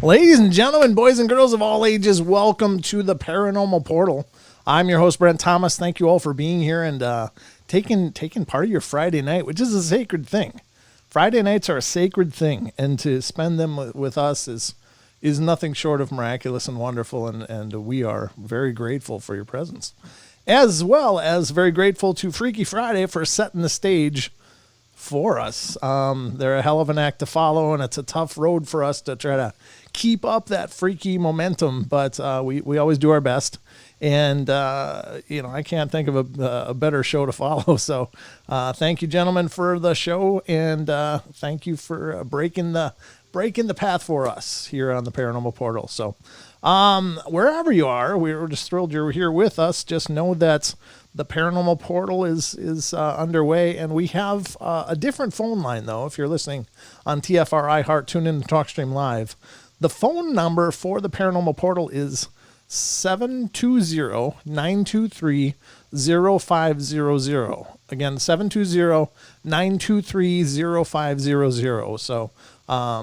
Ladies and gentlemen, boys and girls of all ages, welcome to the Paranormal Portal. I'm your host, Brent Thomas. Thank you all for being here and taking part of your Friday night, which is a sacred thing. Friday nights are a sacred thing, and to spend them with us is nothing short of miraculous and wonderful, and we are very grateful for your presence. As well as very grateful to Freaky Friday for setting the stage for us. They're a hell of an act to follow, and it's a tough road for us to try to keep up that freaky momentum, but we always do our best. And, I can't think of a better show to follow. So thank you, gentlemen, for the show, and thank you for breaking the path for us here on the Paranormal Portal. So wherever you are, we're just thrilled you're here with us. Just know that the Paranormal Portal is underway, and we have a different phone line, though, if you're listening on TFR, iHeart, TuneIn, and TalkStream Live. The phone number for the Paranormal Portal is 720-923-0500. Again, 720-923-0500. So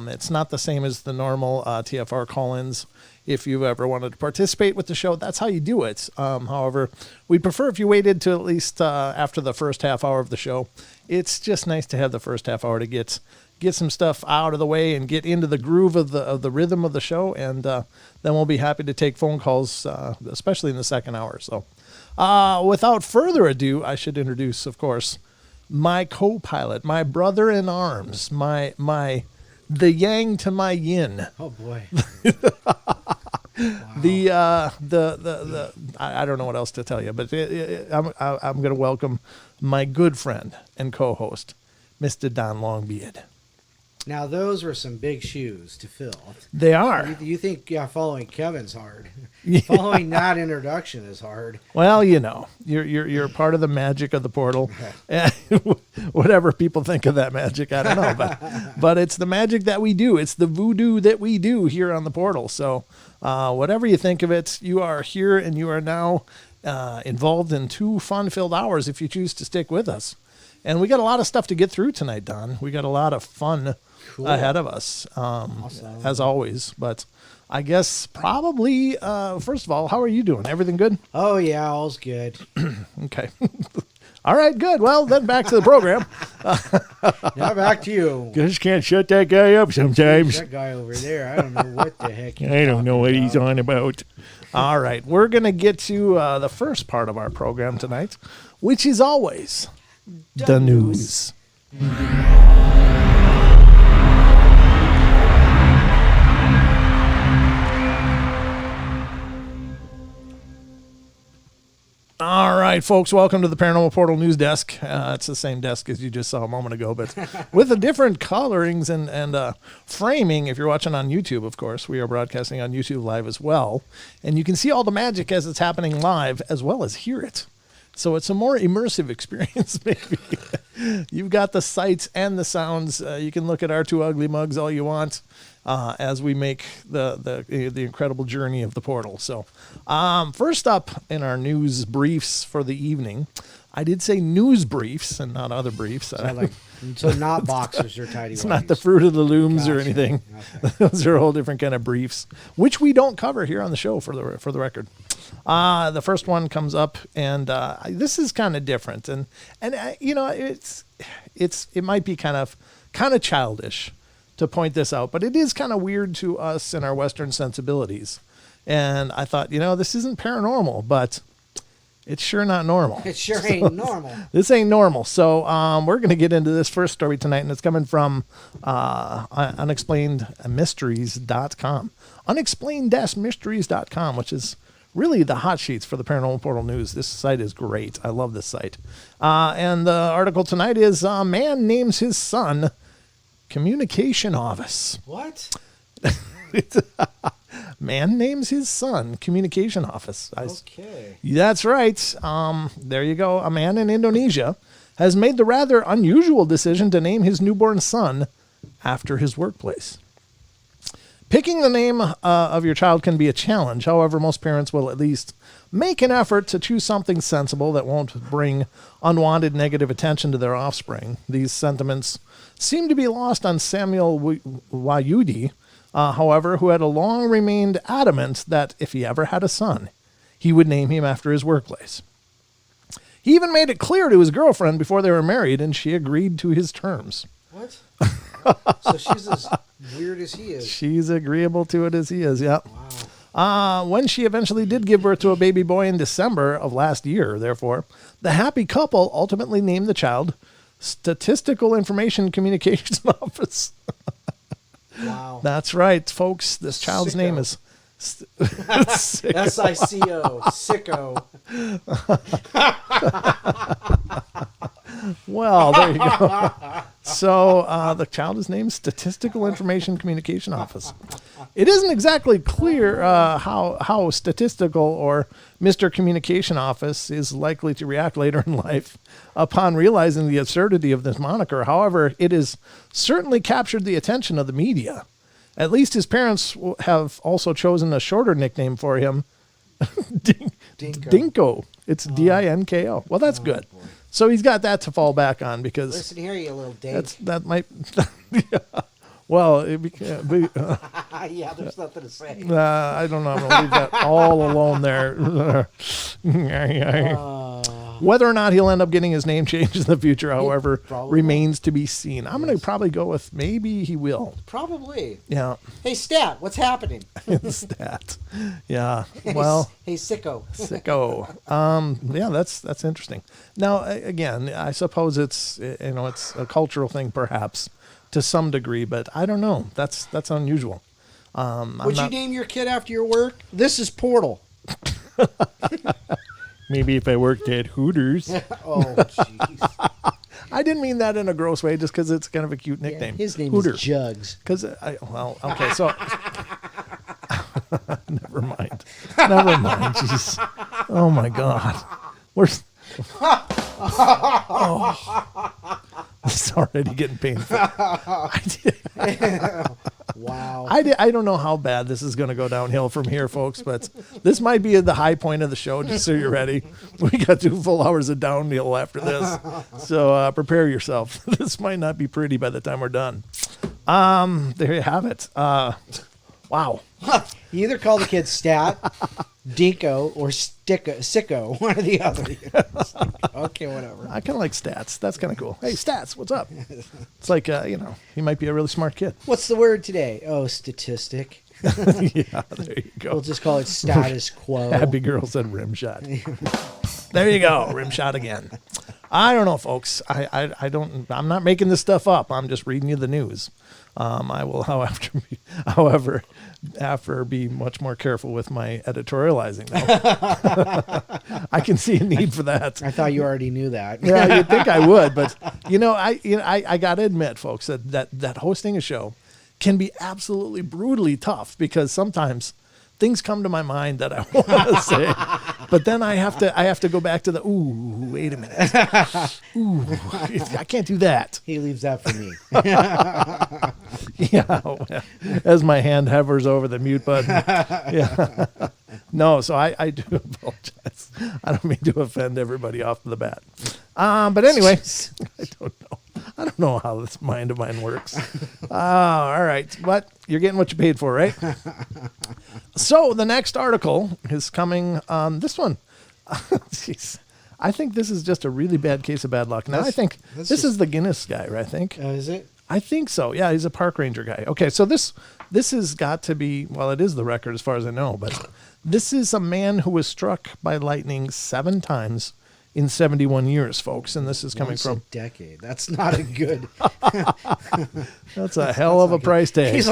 it's not the same as the normal TFR call-ins. If you ever wanted to participate with the show, that's how you do it. However, we'd prefer if you waited to at least after the first half hour of the show. It's just nice to have the first half hour to get some stuff out of the way and get into the groove of the rhythm of the show, and then we'll be happy to take phone calls, especially in the second hour. So without further ado, I should introduce, of course, my co-pilot, my brother in arms, the yang to my yin. Oh boy. Wow. I don't know what else to tell you, but I'm going to welcome my good friend and co-host, Mr. Don Longbeard. Now, those were some big shoes to fill. They are. You think following Kevin's hard. Yeah. Following that introduction is hard. Well, you're part of the magic of the portal. Whatever people think of that magic, I don't know. But it's the magic that we do. It's the voodoo that we do here on the portal. So whatever you think of it, you are here and you are now involved in 2 fun-filled hours if you choose to stick with us. And we got a lot of stuff to get through tonight, Don. We got a lot of fun ahead of us, awesome. As always. But I guess probably, first of all, how are you doing? Everything good? Oh, yeah, all's good. Okay. All right, good. Well, then back to the program. Now back to you. Just can't shut that guy up sometimes. That guy over there, I don't know what the heck I don't know what he's on about. All right, we're going to get to the first part of our program tonight, which is always the news. All right, folks, welcome to the Paranormal Portal News Desk. It's the same desk as you just saw a moment ago, but with the different colorings and framing. If you're watching on YouTube, of course, we are broadcasting on YouTube Live as well. And you can see all the magic as it's happening live, as well as hear it. So it's a more immersive experience, maybe. You've got the sights and the sounds. You can look at our 2 ugly mugs all you want as we make the incredible journey of the portal. So first up in our news briefs for the evening, I did say news briefs and not other briefs. So not boxers or tidy It's not the Fruit of the Looms or anything. Okay. Those are all different kind of briefs, which we don't cover here on the show for the record. The first one comes up, and this is kind of different, and it might be kind of childish to point this out, but it is kind of weird to us in our Western sensibilities. And I thought, this isn't paranormal, but it's sure not normal. It sure ain't normal. This ain't normal. So we're going to get into this first story tonight, and it's coming from unexplainedmysteries.com. Unexplained-mysteries.com, which is really the hot sheets for the Paranormal Portal News. This site is great. I love this site. And the article tonight is Man Names His Son Communication Office. What? Man names his son Communication Office. Okay. That's right. There you go. A man in Indonesia has made the rather unusual decision to name his newborn son after his workplace. Picking the name of your child can be a challenge. However, most parents will at least make an effort to choose something sensible that won't bring unwanted negative attention to their offspring. These sentiments seem to be lost on Samuel Wayudi, however, who had long remained adamant that if he ever had a son, he would name him after his workplace. He even made it clear to his girlfriend before they were married, and she agreed to his terms. What? So she's as weird as he is. She's agreeable to it as he is, yep. Wow. When she eventually did give birth to a baby boy in December of last year, therefore, the happy couple ultimately named the child Statistical Information Communications Office. Wow. That's right, folks. This child's name is SICO. Sicko. Well, there you go. So the child is named Statistical Information Communication Office. It isn't exactly clear how statistical or Mr. Communication Office is likely to react later in life upon realizing the absurdity of this moniker. However, it has certainly captured the attention of the media. At least his parents have also chosen a shorter nickname for him, Dinko. It's Dinko. Well, that's good. Boy. So he's got that to fall back on because Listen here, you little dink. that might. Yeah. Well, Yeah, there's nothing to say. I don't know. I'm going to leave that all alone there. Whether or not he'll end up getting his name changed in the future, however, remains to be seen. I'm going to probably go with maybe he will. Probably. Yeah. Hey, Stat, what's happening? Stat. Yeah. Well. Hey, Sicko. Sicko. Yeah, that's interesting. Now, again, I suppose it's it's a cultural thing, perhaps, to some degree, but I don't know. That's unusual. Would you name your kid after your work? This is Portal. Maybe if I worked at Hooters. Oh, jeez. I didn't mean that in a gross way, just because it's kind of a cute nickname. Yeah, his name Hooter. is Jugs. Because okay, so never mind. Jeez. Oh my God, it's already getting painful. Wow. I don't know how bad this is going to go downhill from here, folks, but this might be the high point of the show, just so you're ready. We got 2 full hours of downhill after this. So prepare yourself. This might not be pretty by the time we're done. There you have it. Wow. You either call the kid Stat, Dinko, or Sicko, one or the other. Okay, whatever. I kind of like Stats. That's kind of cool. Hey, Stats, what's up? It's like, he might be a really smart kid. What's the word today? Oh, statistic. Yeah, there you go. We'll just call it status quo. Happy girl said rim shot. There you go. Rim shot again. I don't know, folks. I'm not making this stuff up. I'm just reading you the news. I will, however, be much more careful with my editorializing. I can see a need for that. I thought you already knew that. Yeah, you'd think I would, but I got to admit, folks, that hosting a show can be absolutely brutally tough because sometimes things come to my mind that I want to say, but then I have to go back to wait a minute. Ooh, I can't do that. He leaves that for me. Yeah, as my hand hovers over the mute button. Yeah. No, so I do apologize. I don't mean to offend everybody off the bat. But anyway, I don't know how this mind of mine works. All right. But you're getting what you paid for, right? So the next article is coming on this one. Jeez. I think this is just a really bad case of bad luck. Now, I think this is the Guinness guy, right? I think. Is it? I think so. Yeah, he's a park ranger guy. Okay, so this has got to be, well, it is the record as far as I know, but this is a man who was struck by lightning 7 times in 71 years, folks, and this is coming from a decade. That's not a good. That's a hell of a price tag. He's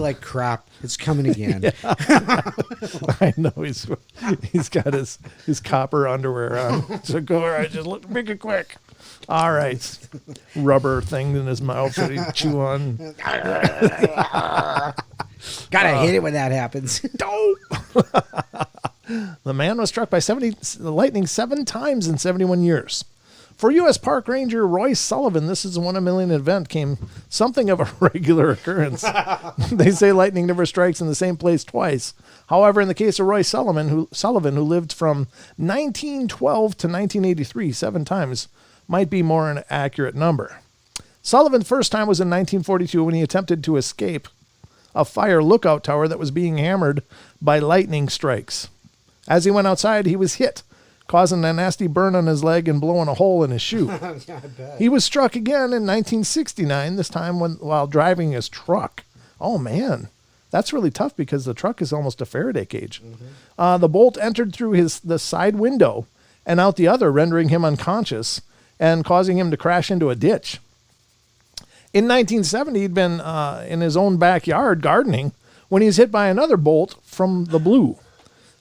like crap. It's coming again. Yeah. I know he's got his copper underwear on. So go, all right, just make it quick. All right, rubber thing in his mouth that he chew on. Gotta hate it when that happens. The man was struck by lightning 7 times in 71 years. For U.S. Park Ranger Roy Sullivan, this is a 1 in a million event, came something of a regular occurrence. They say lightning never strikes in the same place twice. However, in the case of Roy Sullivan, who lived from 1912 to 1983, 7 times might be more an accurate number. Sullivan's first time was in 1942 when he attempted to escape a fire lookout tower that was being hammered by lightning strikes. As he went outside, he was hit, causing a nasty burn on his leg and blowing a hole in his shoe. Yeah, I bet. He was struck again in 1969, this time while driving his truck. Oh, man. That's really tough because the truck is almost a Faraday cage. Mm-hmm. The bolt entered through the side window and out the other, rendering him unconscious and causing him to crash into a ditch. In 1970, he'd been in his own backyard gardening when he was hit by another bolt from the blue.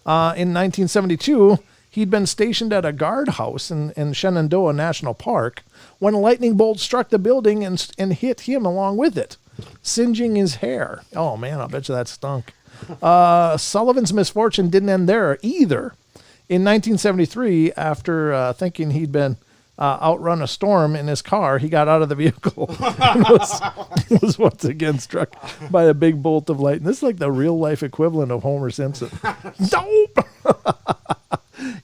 In 1972, he'd been stationed at a guardhouse in Shenandoah National Park when a lightning bolt struck the building and hit him along with it, singeing his hair. Oh, man, I'll bet you that stunk. Sullivan's misfortune didn't end there either. In 1973, after thinking he'd been outrun a storm in his car, he got out of the vehicle and was once again struck by a big bolt of lightning. This is like the real-life equivalent of Homer Simpson. Dope!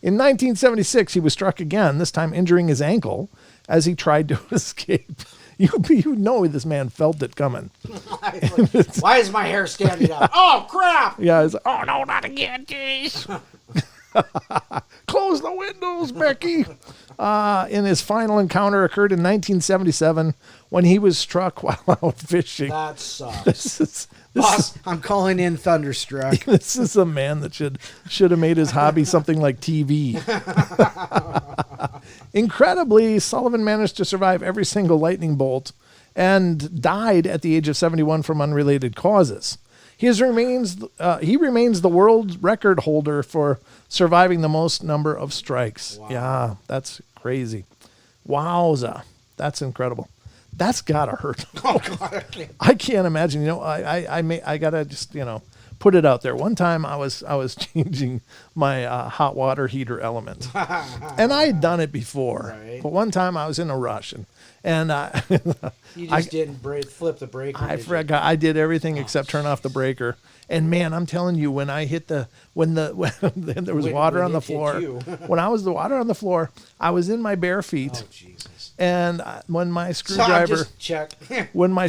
In 1976, he was struck again, this time injuring his ankle as he tried to escape. You know this man felt it coming. Why is my hair standing up? Oh, crap! Yeah, he's like, oh, no, not again, jeez. Close the windows, Becky. In his final encounter occurred in 1977 when he was struck while out fishing. That sucks. Boss, I'm calling in Thunderstruck. This is a man that should have made his hobby something like TV. Incredibly, Sullivan managed to survive every single lightning bolt and died at the age of 71 from unrelated causes. He remains the world record holder for surviving the most number of strikes. Wow. Yeah, that's crazy. Wowza. That's incredible. That's gotta hurt. Oh, God, I can't imagine. You know, I gotta just, you know, put it out there. One time I was changing my hot water heater element, and I had done it before. Right. But one time I was in a rush, and you just didn't flip the breaker. I forgot. I did everything except turn off the breaker. And man, I'm telling you, when I hit when there was water on the floor, when I was the water on the floor, I was in my bare feet. Oh, Jesus. And when my screwdriver, Check.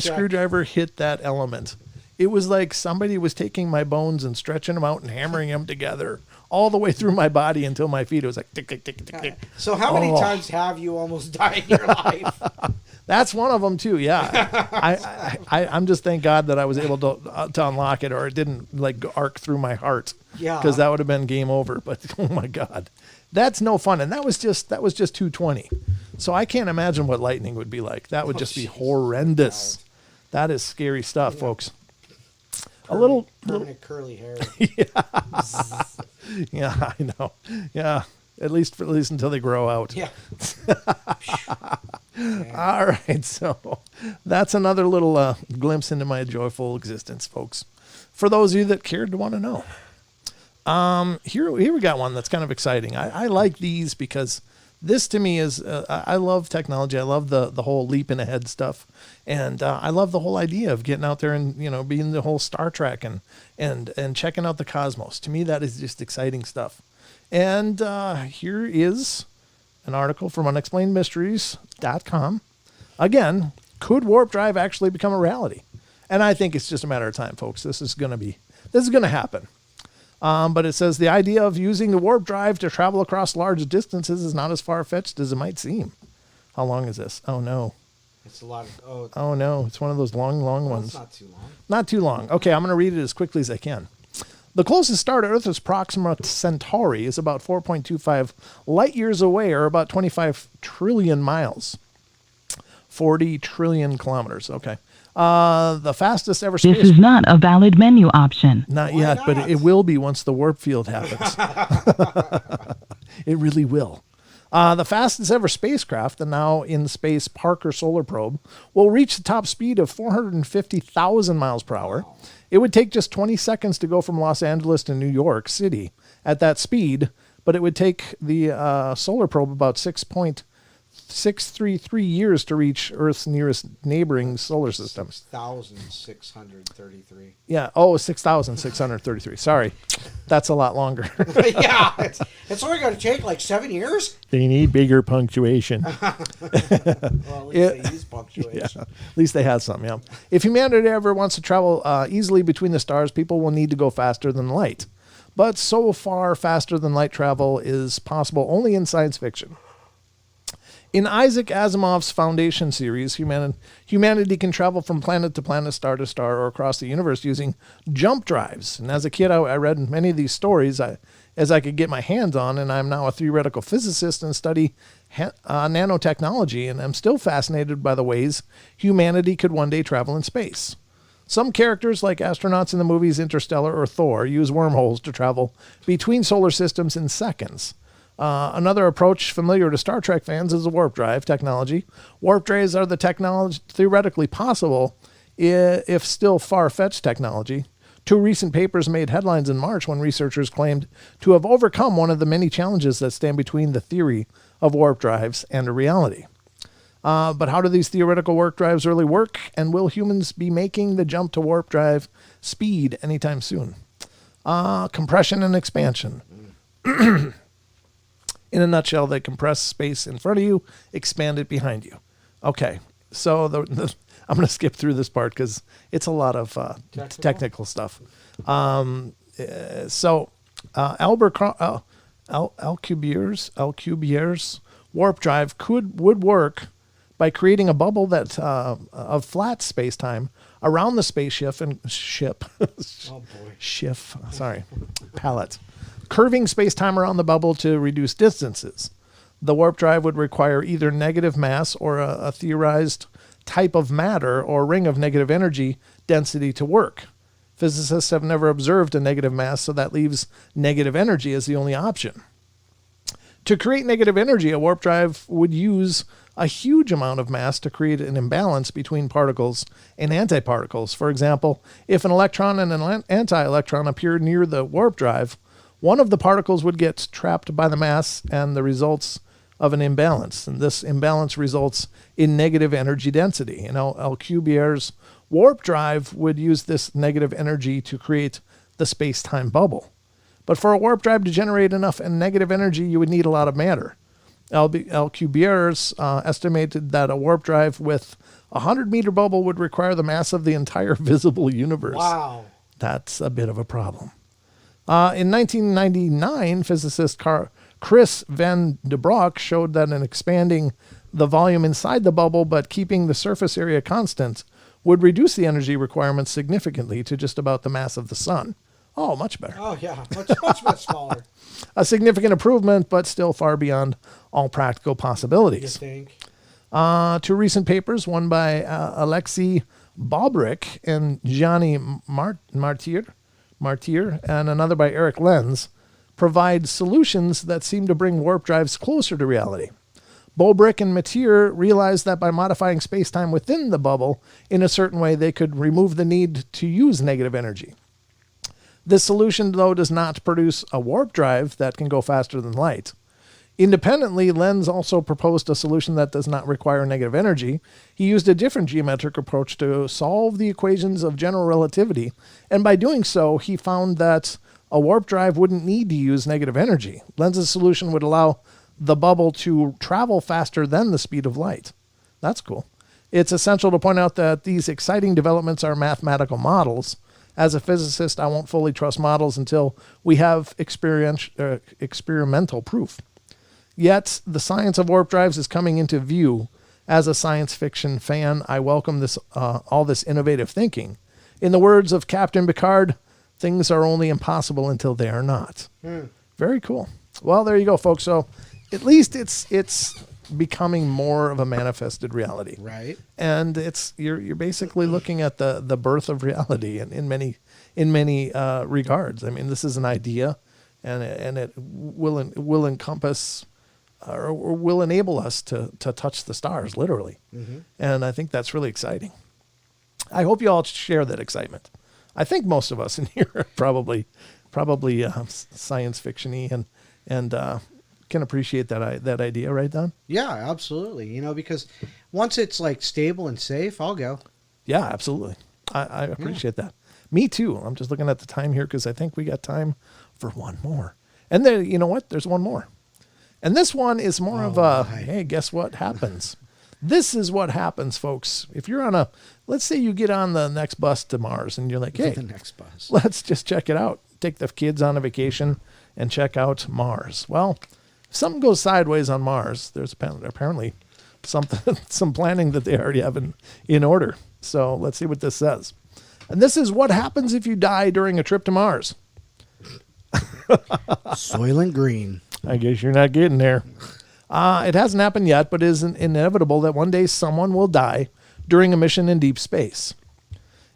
Screwdriver hit that element, it was like somebody was taking my bones and stretching them out and hammering them together all the way through my body until my feet. It was like tick, tick, tick, tick, tick. So how many times have you almost died in your life? That's one of them too. Yeah, I'm just thank God that I was able to unlock it, or it didn't like arc through my heart. Yeah, because that would have been game over. But oh my God, that's no fun. And that was just 220. So I can't imagine what lightning would be like. That would just be horrendous. God. That is scary stuff, folks. Permanent curly hair. Yeah, I know. Yeah, at least until they grow out. Yeah. All right, so that's another little glimpse into my joyful existence, folks. For those of you that cared to want to know, here we got one that's kind of exciting. I like these because this to me is I love technology. I love the whole leaping ahead stuff, and I love the whole idea of getting out there and being the whole Star Trek and checking out the cosmos. To me, that is just exciting stuff. And here is an article from unexplainedmysteries.com. Again, could warp drive actually become a reality? And I think it's just a matter of time, folks. This is going to happen. But it says the idea of using the warp drive to travel across large distances is not as far-fetched as it might seem. How long is this? Oh, no. It's a lot of... Oh, no. It's one of those long ones. It's not too long. Not too long. Okay, I'm going to read it as quickly as I can. The closest star to Earth is Proxima Centauri, is about 4.25 light years away, or about 25 trillion miles. 40 trillion kilometers. Okay. The fastest ever space... This is not a valid menu option. Not yet, but it will be once the warp field happens. It really will. The fastest ever spacecraft, the now in space Parker Solar Probe, will reach the top speed of 450,000 miles per hour. It would take just 20 seconds to go from Los Angeles to New York City at that speed, but it would take the Solar Probe about 6.3 633 years to reach Earth's nearest neighboring solar system. 6,633. Yeah. Oh, 6,633. Sorry. That's a lot longer. Yeah. It's only going to take like 7 years. They need bigger punctuation. Well, at least they use punctuation. Yeah, at least they had some, yeah. If humanity ever wants to travel easily between the stars, people will need to go faster than light. But so far, faster than light travel is possible only in science fiction. In Isaac Asimov's Foundation series, humanity can travel from planet to planet, star to star, or across the universe using jump drives. And as a kid, I read many of these stories as I could get my hands on, and I'm now a theoretical physicist and study nanotechnology, and I'm still fascinated by the ways humanity could one day travel in space. Some characters, like astronauts in the movies Interstellar or Thor, use wormholes to travel between solar systems in seconds. Another approach familiar to Star Trek fans is the warp drive technology. Warp drives are the technology theoretically possible, if still far-fetched technology. 2 recent papers made headlines in March when researchers claimed to have overcome one of the many challenges that stand between the theory of warp drives and a reality. But how do these theoretical warp drives really work? And will humans be making the jump to warp drive speed anytime soon? Compression and expansion. In a nutshell, they compress space in front of you, expand it behind you. Okay, so I'm going to skip through this part because it's a lot of technical stuff. Alcubierre's warp drive would work by creating a bubble that of flat space-time around the spaceship and palette, curving space-time around the bubble to reduce distances. The warp drive would require either negative mass or a theorized type of matter or ring of negative energy density to work. Physicists have never observed a negative mass, so that leaves negative energy as the only option. To create negative energy, a warp drive would use a huge amount of mass to create an imbalance between particles and antiparticles. For example, if an electron and an anti-electron appear near the warp drive, one of the particles would get trapped by the mass and the results of an imbalance. And this imbalance results in negative energy density. Alcubierre's warp drive would use this negative energy to create the space-time bubble. But for a warp drive to generate enough negative energy, you would need a lot of matter. Alcubierre's estimated that a warp drive with a 100-meter bubble would require the mass of the entire visible universe. Wow. That's a bit of a problem. In 1999, physicist Chris van de Broek showed that in expanding the volume inside the bubble but keeping the surface area constant would reduce the energy requirements significantly to just about the mass of the sun. Oh, much better. Oh, yeah. Much smaller. A significant improvement, but still far beyond all practical possibilities. You think? 2 recent papers, one by Alexei Bobrick and Gianni Martir, and another by Eric Lenz, provide solutions that seem to bring warp drives closer to reality. Bobrick and Martir realized that by modifying space-time within the bubble in a certain way, they could remove the need to use negative energy. This solution, though, does not produce a warp drive that can go faster than light. Independently, Lenz also proposed a solution that does not require negative energy. He used a different geometric approach to solve the equations of general relativity, and by doing so, he found that a warp drive wouldn't need to use negative energy. Lenz's solution would allow the bubble to travel faster than the speed of light. That's cool. It's essential to point out that these exciting developments are mathematical models. As a physicist, I won't fully trust models until we have experimental proof. Yet, the science of warp drives is coming into view. As a science fiction fan, I welcome all this innovative thinking. In the words of Captain Picard, things are only impossible until they are not. Very cool. Well, there you go, folks. So, at least it's becoming more of a manifested reality, right? And you're basically looking at the birth of reality in many regards. I mean, this is an idea, and it will encompass or will enable us to touch the stars, literally. Mm-hmm. And I think that's really exciting. I hope you all share that excitement. I think most of us in here are probably science fiction-y and can appreciate that idea, right, Don? Yeah, absolutely. You know, because once it's like stable and safe, I'll go. Yeah, absolutely. I appreciate that. Me too. I'm just looking at the time here because I think we got time for one more. And then, you know what? There's one more. And this one is more of a, hey, guess what happens? This is what happens, folks. If you're on let's say you get on the next bus to Mars and you're like, hey, The next bus. let's just check it out. Take the kids on a vacation and check out Mars. Well, if something goes sideways on Mars, there's apparently some planning that they already have in order. So let's see what this says. And this is what happens if you die during a trip to Mars. Soylent Green. I guess you're not getting there. It hasn't happened yet, but it is inevitable that one day someone will die during a mission in deep space.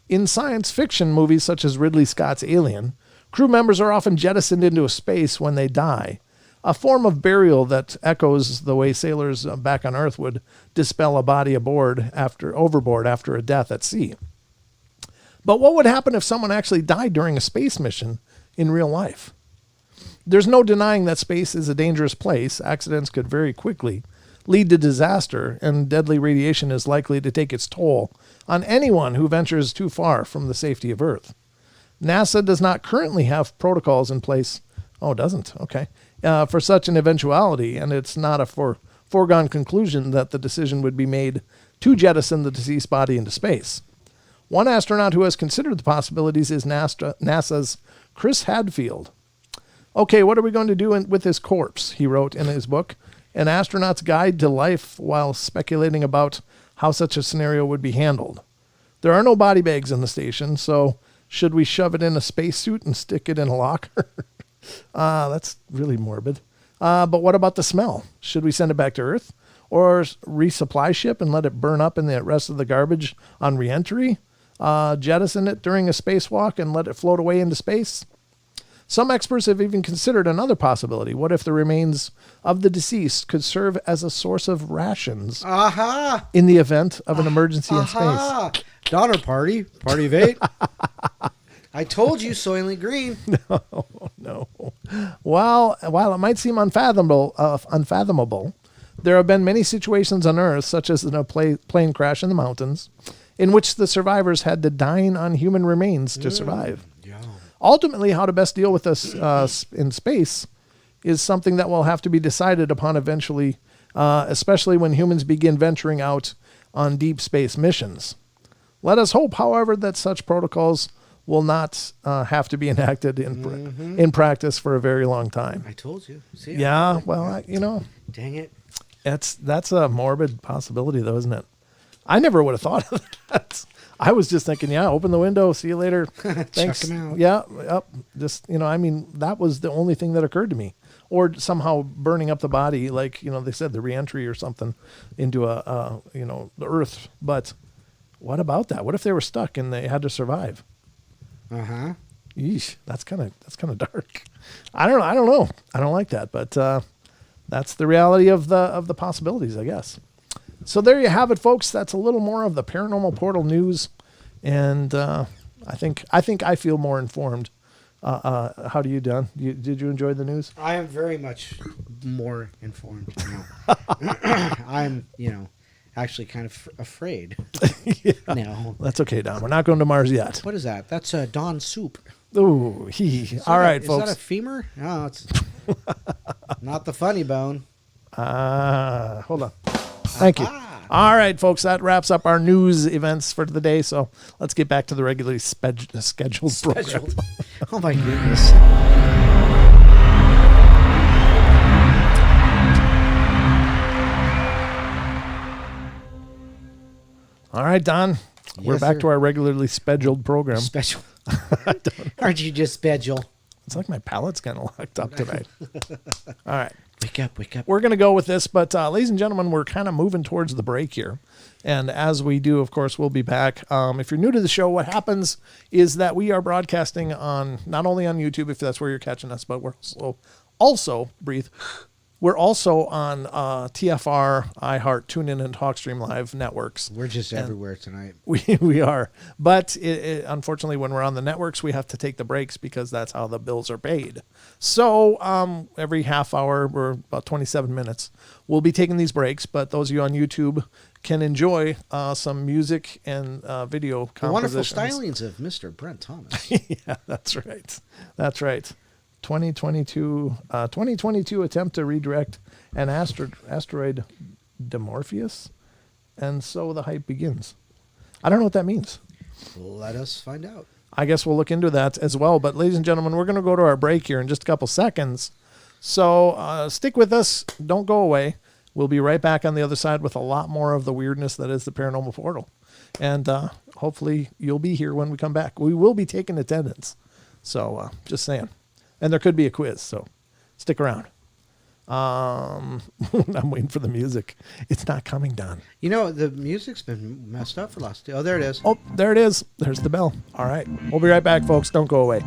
In science fiction movies such as Ridley Scott's Alien, crew members are often jettisoned into space when they die, a form of burial that echoes the way sailors back on Earth would dispel a body overboard after a death at sea. But what would happen if someone actually died during a space mission in real life? There's no denying that space is a dangerous place. Accidents could very quickly lead to disaster, and deadly radiation is likely to take its toll on anyone who ventures too far from the safety of Earth. NASA does not currently have protocols in place. Oh, it doesn't? Okay. For such an eventuality, and it's not a foregone conclusion that the decision would be made to jettison the deceased body into space. One astronaut who has considered the possibilities is NASA's Chris Hadfield. Okay, what are we going to do with this corpse? He wrote in his book, An Astronaut's Guide to Life, while speculating about how such a scenario would be handled. There are no body bags in the station, so should we shove it in a spacesuit and stick it in a locker? That's really morbid. But what about the smell? Should we send it back to Earth? Or resupply ship and let it burn up in the rest of the garbage on reentry? Jettison it during a spacewalk and let it float away into space? Some experts have even considered another possibility. What if the remains of the deceased could serve as a source of rations in the event of an emergency in space? Donner party of 8. I told you, Soylent Green. No. While it might seem unfathomable, there have been many situations on Earth, such as in a plane crash in the mountains, in which the survivors had to dine on human remains to survive. Yeah. Ultimately, how to best deal with this in space is something that will have to be decided upon eventually, especially when humans begin venturing out on deep space missions. Let us hope, however, that such protocols will not have to be enacted in practice for a very long time. I told you. See, Yeah, well, dang it. that's a morbid possibility, though, isn't it? I never would have thought of that. I was just thinking, yeah, open the window, see you later. Thanks. Chuck 'em out. Yeah, yep. Just, that was the only thing that occurred to me. Or somehow burning up the body, like, they said, the reentry or something into the Earth. But what about that? What if they were stuck and they had to survive? Yeesh, that's kind of dark. I don't know. I don't like that, but that's the reality of the possibilities, I guess. So there you have it, folks. That's a little more of the Paranormal Portal news, and I think I feel more informed. How do you, Don? Did you enjoy the news? I am very much more informed now. I'm, actually kind of afraid. Yeah. No. That's okay, Don. We're not going to Mars yet. What is that? That's Don soup. Ooh, all right, folks. Is that a femur? No, it's not the funny bone. Hold on. Thank you. All right, folks, that wraps up our news events for the day. So let's get back to the regularly scheduled program. Oh, my goodness. All right, Don. We're back to our regularly scheduled program. Special. Aren't you just special? It's like my palate's kind of locked up tonight. All right. Wake up. We're going to go with this, but ladies and gentlemen, we're kind of moving towards the break here. And as we do, of course, we'll be back. If you're new to the show, what happens is that we are broadcasting on not only on YouTube, if that's where you're catching us, but we're also breathe. We're also on TFR, iHeart, TuneIn, and TalkStream Live networks. We're just everywhere tonight. We are. But unfortunately, when we're on the networks, we have to take the breaks because that's how the bills are paid. So every half hour, we're about 27 minutes, we'll be taking these breaks. But those of you on YouTube can enjoy some music and video The wonderful compositions. stylings of Mr. Brent Thomas. Yeah, that's right. That's right. 2022 attempt to redirect an asteroid Dimorpheus, and so the hype begins. I don't know what that means. Let us find out. I guess we'll look into that as well. But ladies and gentlemen, we're going to go to our break here in just a couple seconds. So stick with us. Don't go away. We'll be right back on the other side with a lot more of the weirdness that is the Paranormal Portal. And hopefully you'll be here when we come back. We will be taking attendance. So just saying. And there could be a quiz, so stick around. I'm waiting for the music. It's not coming, Don. You know, the music's been messed up for the last... Oh, there it is. Oh, there it is. There's the bell. All right. We'll be right back, folks. Don't go away.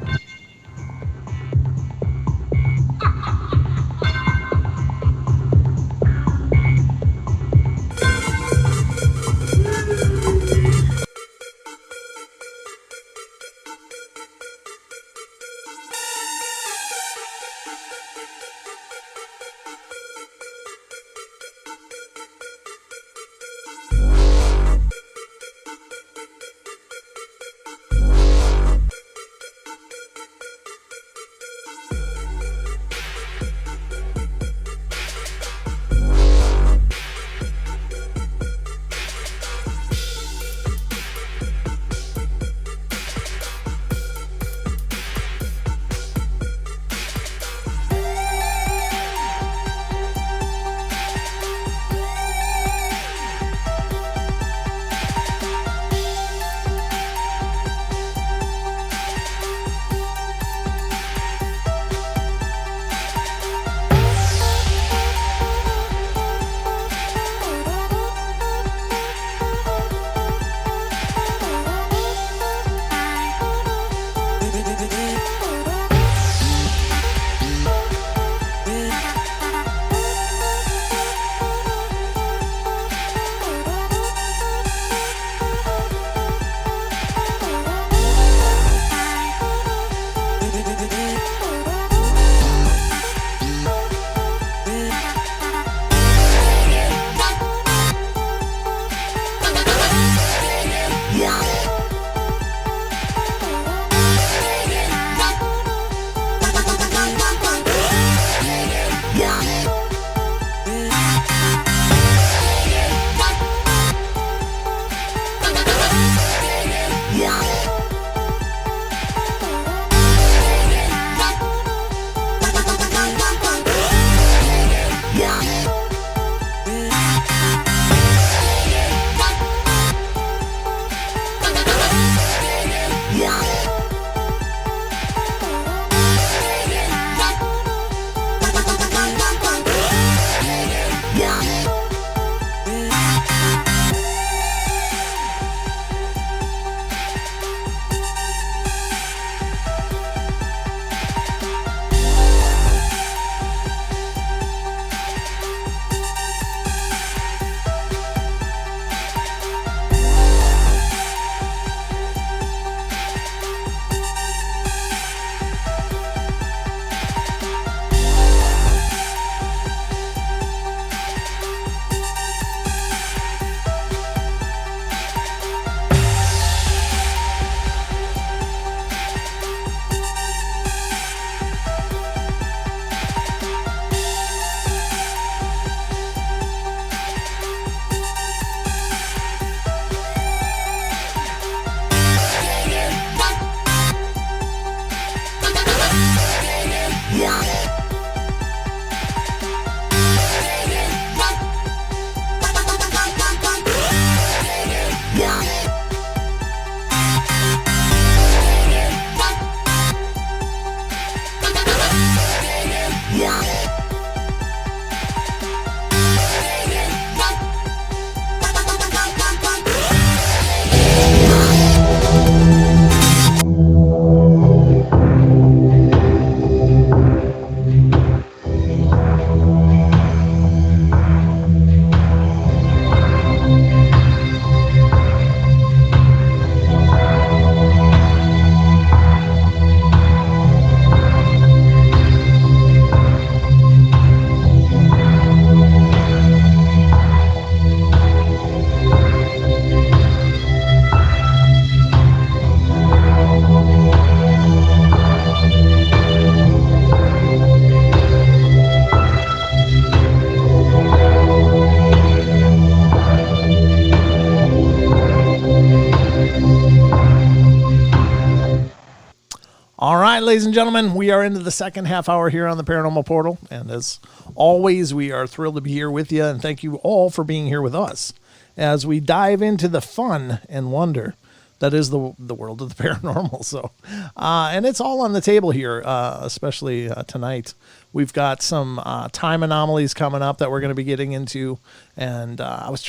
right, ladies and gentlemen, we are into the second half hour here on the Paranormal Portal. And as always, we are thrilled to be here with you. And thank you all for being here with us as we dive into the fun and wonder that is the world of the paranormal. So, and it's all on the table here, especially tonight. We've got some time anomalies coming up that we're going to be getting into. And I was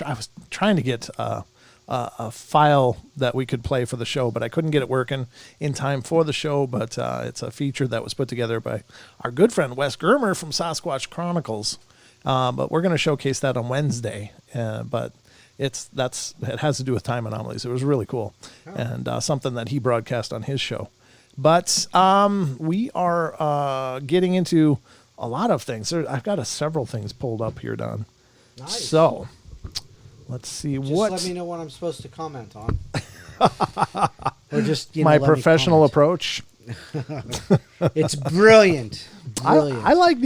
trying to get a file that we could play for the show, but I couldn't get it working in time for the show. But it's a feature that was put together by our good friend Wes Germer from Sasquatch Chronicles. But we're going to showcase that on Wednesday. But it has to do with time anomalies. It was really cool, and something that he broadcast on his show. But we are getting into a lot of things. I've got several things pulled up here, Don. Nice. So let's see. Just what. Let me know what I'm supposed to comment on. Or just my professional approach. It's brilliant. Brilliant. I like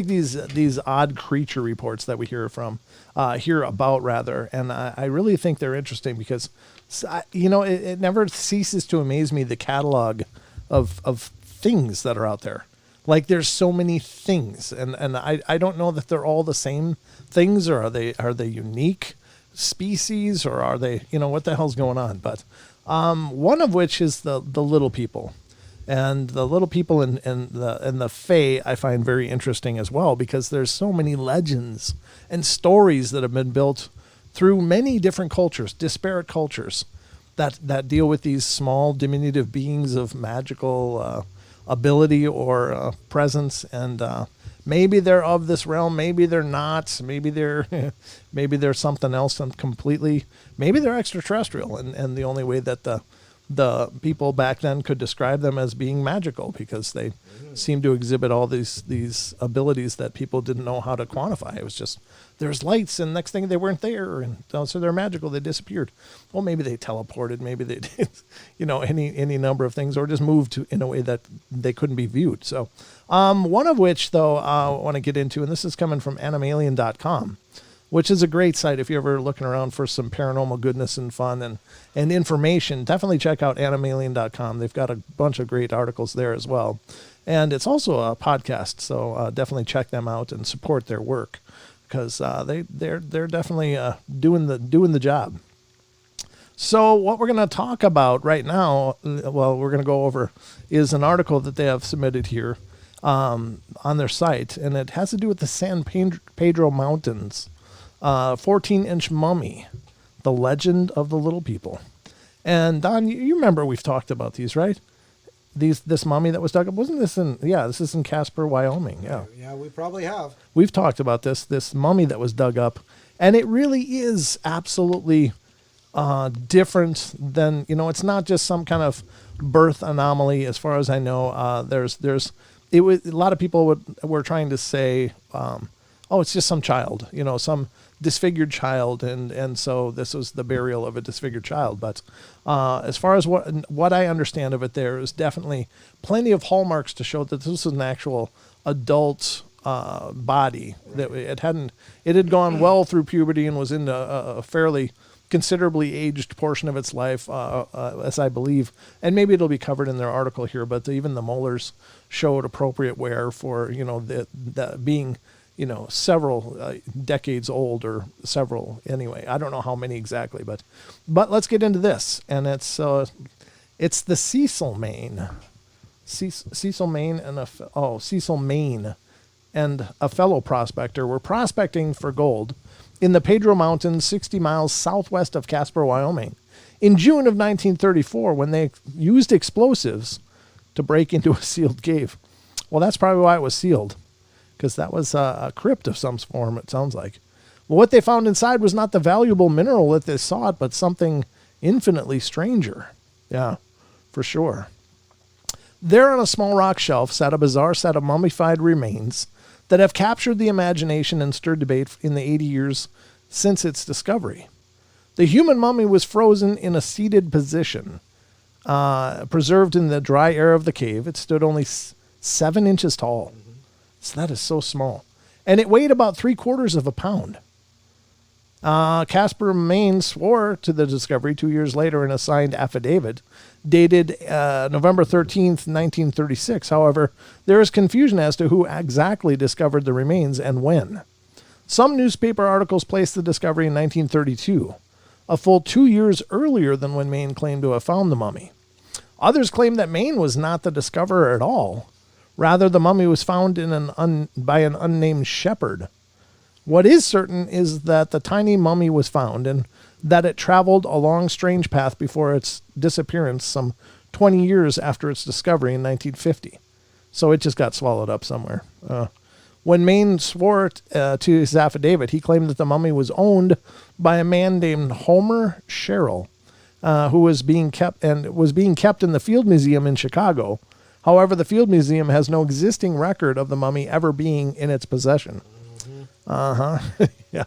these odd creature reports that we hear about rather, and I really think they're interesting because it never ceases to amaze me the catalog of things that are out there. Like there's so many things, and I don't know that they're all the same things, or are they unique species, or are they what the hell's going on? But one of which is the little people. And the little people and the Fae I find very interesting as well, because there's so many legends and stories that have been built through many different cultures, disparate cultures, that deal with these small diminutive beings of magical ability or presence. And maybe they're of this realm, maybe they're not, maybe they're something else and completely, maybe they're extraterrestrial, and the only way that the people back then could describe them as being magical, because they seem to exhibit all these abilities that people didn't know how to quantify. It was just, there's lights, and next thing they weren't there, and so they're magical, they disappeared. Well, maybe they teleported, maybe they did, any number of things, or just moved in a way that they couldn't be viewed. So one of which, though, I want to get into, and this is coming from Animalien.com, which is a great site if you're ever looking around for some paranormal goodness and fun and information. Definitely check out Animalien.com. They've got a bunch of great articles there as well. And it's also a podcast, so definitely check them out and support their work, because they're definitely doing the job. So what we're going to talk about right now, we're going to go over, is an article that they have submitted here on their site, and it has to do with the San Pedro Mountains. 14-inch mummy, the legend of the little people. And Don, you remember we've talked about these, right? This mummy that was dug up, wasn't this this is in Casper, Wyoming. Yeah, we probably have. We've talked about this mummy that was dug up, and it really is absolutely different than, it's not just some kind of birth anomaly. As far as I know, a lot of people were trying to say, it's just some child, some disfigured child, and so this was the burial of a disfigured child. But as far as what I understand of it, there is definitely plenty of hallmarks to show that this was an actual adult body. That it had gone well through puberty and was in a fairly considerably aged portion of its life, as I believe, and maybe it'll be covered in their article here. But even the molars showed appropriate wear for the being several decades old, or several anyway. I don't know how many exactly, but let's get into this. And it's the Cecil, Maine. Cecil, Maine, Cecil, Maine, and a fellow prospector were prospecting for gold in the Pedro Mountains, 60 miles southwest of Casper, Wyoming, in June of 1934, when they used explosives to break into a sealed cave. Well, that's probably why it was sealed, because that was a crypt of some form, it sounds like. Well, what they found inside was not the valuable mineral that they sought, but something infinitely stranger. Yeah, for sure. There on a small rock shelf sat a bizarre set of mummified remains that have captured the imagination and stirred debate in the 80 years since its discovery. The human mummy was frozen in a seated position, preserved in the dry air of the cave. It stood only 7 inches tall. So that is so small. And it weighed about 3/4 of a pound. Casper Maine swore to the discovery 2 years later in a signed affidavit dated November 13th, 1936. However, there is confusion as to who exactly discovered the remains and when. Some newspaper articles placed the discovery in 1932, a full 2 years earlier than when Maine claimed to have found the mummy. Others claim that Maine was not the discoverer at all. Rather, the mummy was found by an unnamed shepherd. What is certain is that the tiny mummy was found and that it traveled a long, strange path before its disappearance some 20 years after its discovery in 1950. So it just got swallowed up somewhere. When Maine swore to his affidavit, he claimed that the mummy was owned by a man named Homer Sherrill, who was being kept in the Field Museum in Chicago. However, the Field Museum has no existing record of the mummy ever being in its possession. Yeah.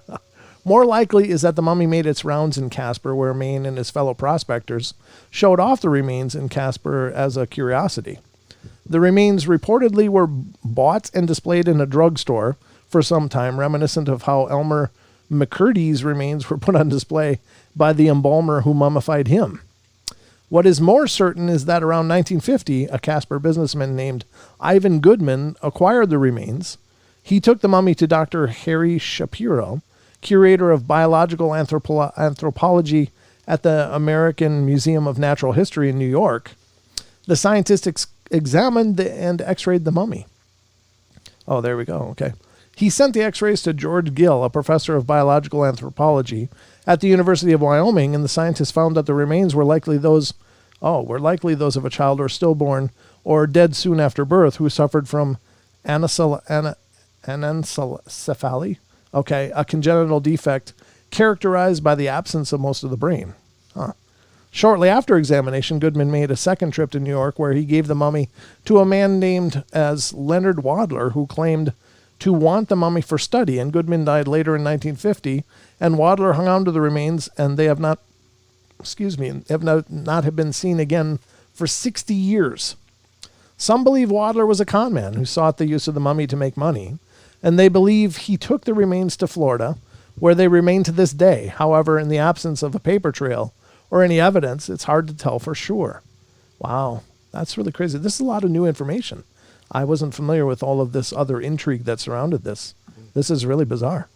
More likely is that the mummy made its rounds in Casper, where Maine and his fellow prospectors showed off the remains in Casper as a curiosity. The remains reportedly were bought and displayed in a drugstore for some time, reminiscent of how Elmer McCurdy's remains were put on display by the embalmer who mummified him. What is more certain is that around 1950, a Casper businessman named Ivan Goodman acquired the remains. He took the mummy to Dr. Harry Shapiro, curator of biological anthropology at the American Museum of Natural History in New York. The scientists examined and x-rayed the mummy. Oh, there we go. Okay. He sent the x-rays to George Gill, a professor of biological anthropology at the University of Wyoming, and the scientists found that the remains were likely those of a child or stillborn or dead soon after birth who suffered from anencephaly, a congenital defect characterized by the absence of most of the brain. Shortly after examination, Goodman made a second trip to New York where he gave the mummy to a man named as Leonard Wadler, who claimed to want the mummy for study, and Goodman died later in 1950, and Wadler hung on to the remains, and they have not been seen again for 60 years. Some believe Wadler was a con man who sought the use of the mummy to make money, and they believe he took the remains to Florida, where they remain to this day. However, in the absence of a paper trail or any evidence, it's hard to tell for sure. Wow, that's really crazy. This is a lot of new information. I wasn't familiar with all of this other intrigue that surrounded this. This is really bizarre.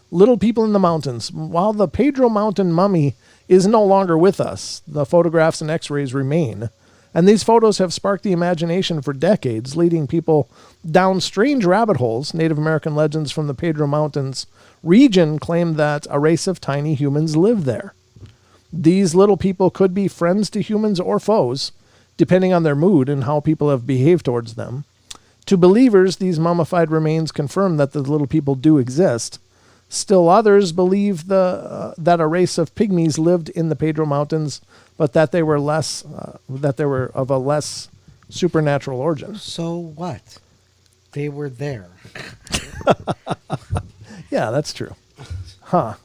Little people in the mountains. While the Pedro Mountain mummy is no longer with us, the photographs and x-rays remain. And these photos have sparked the imagination for decades, leading people down strange rabbit holes. Native American legends from the Pedro Mountains region claim that a race of tiny humans live there. These little people could be friends to humans or foes, depending on their mood and how people have behaved towards them. To believers, these mummified remains confirm that the little people do exist. Still others believe that a race of pygmies lived in the Pedro Mountains, but that they were of a less supernatural origin. So what? They were there. Yeah, that's true. I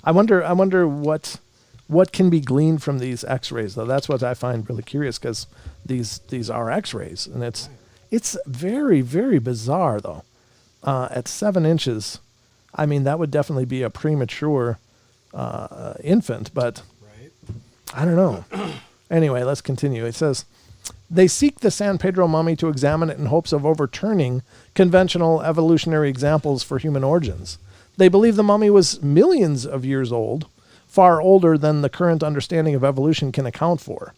wonder what can be gleaned from these X-rays, though. That's what I find really curious, because these are X-rays, and it's very, very bizarre, though. At 7 inches, I mean, that would definitely be a premature infant, but Right. I don't know. Anyway, let's continue. It says, they seek the San Pedro mummy to examine it in hopes of overturning conventional evolutionary examples for human origins. They believe the mummy was millions of years old, far older than the current understanding of evolution can account for.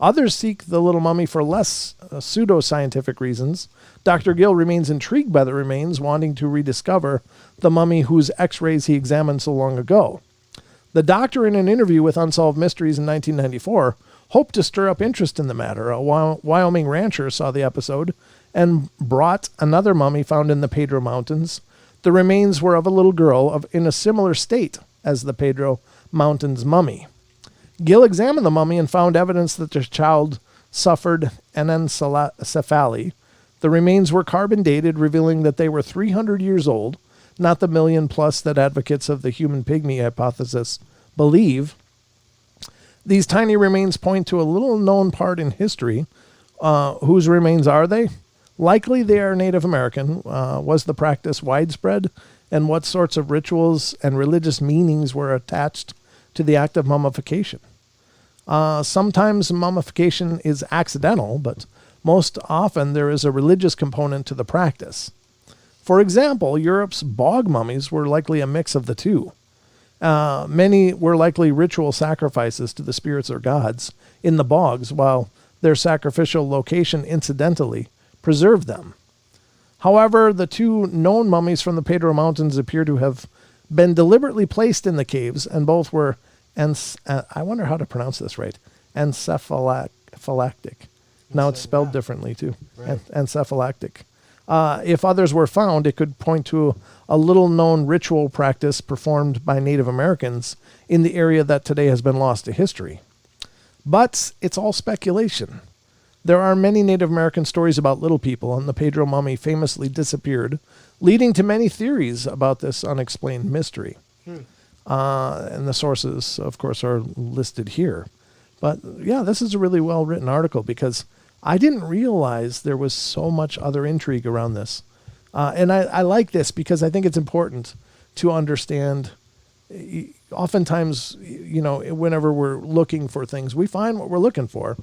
Others seek the little mummy for less pseudo-scientific reasons. Dr. Gill remains intrigued by the remains, wanting to rediscover the mummy whose x-rays he examined so long ago. The doctor, in an interview with Unsolved Mysteries in 1994, hoped to stir up interest in the matter. A Wyoming rancher saw the episode and brought another mummy found in the Pedro Mountains. The remains were of a little girl in a similar state as the Pedro Mountains mummy. Gill examined the mummy and found evidence that the child suffered anencephaly. The remains were carbon dated, revealing that they were 300 years old, not the million plus that advocates of the human pygmy hypothesis believe. These tiny remains point to a little-known part in history. Whose remains are they? Likely they are Native American. Was the practice widespread and what sorts of rituals and religious meanings were attached to the act of mummification. Sometimes mummification is accidental, but most often there is a religious component to the practice. For example, Europe's bog mummies were likely a mix of the two. Many were likely ritual sacrifices to the spirits or gods in the bogs, while their sacrificial location incidentally preserved them. However, the two known mummies from the Pedro Mountains appear to have been deliberately placed in the caves, and both were, I wonder how to pronounce this right, encephalactic. Now it's spelled differently too, Right. encephalactic. If others were found, it could point to a little-known ritual practice performed by Native Americans in the area that today has been lost to history. But it's all speculation. There are many Native American stories about little people, and the Pedro mummy famously disappeared, leading to many theories about this unexplained mystery. And the sources, of course, are listed here. But yeah, this is a really well-written article because I didn't realize there was so much other intrigue around this. And I like this because I think it's important to understand. Oftentimes, whenever we're looking for things, we find what we're looking for,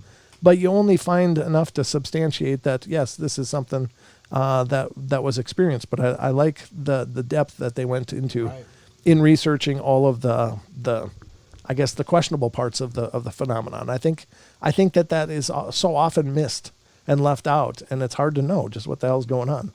but you only find enough to substantiate that, yes, this is something that was experienced. But I like the depth that they went into in researching all of the I guess the questionable parts of the phenomenon. I think that is so often missed and left out, and it's hard to know just what the hell's going on.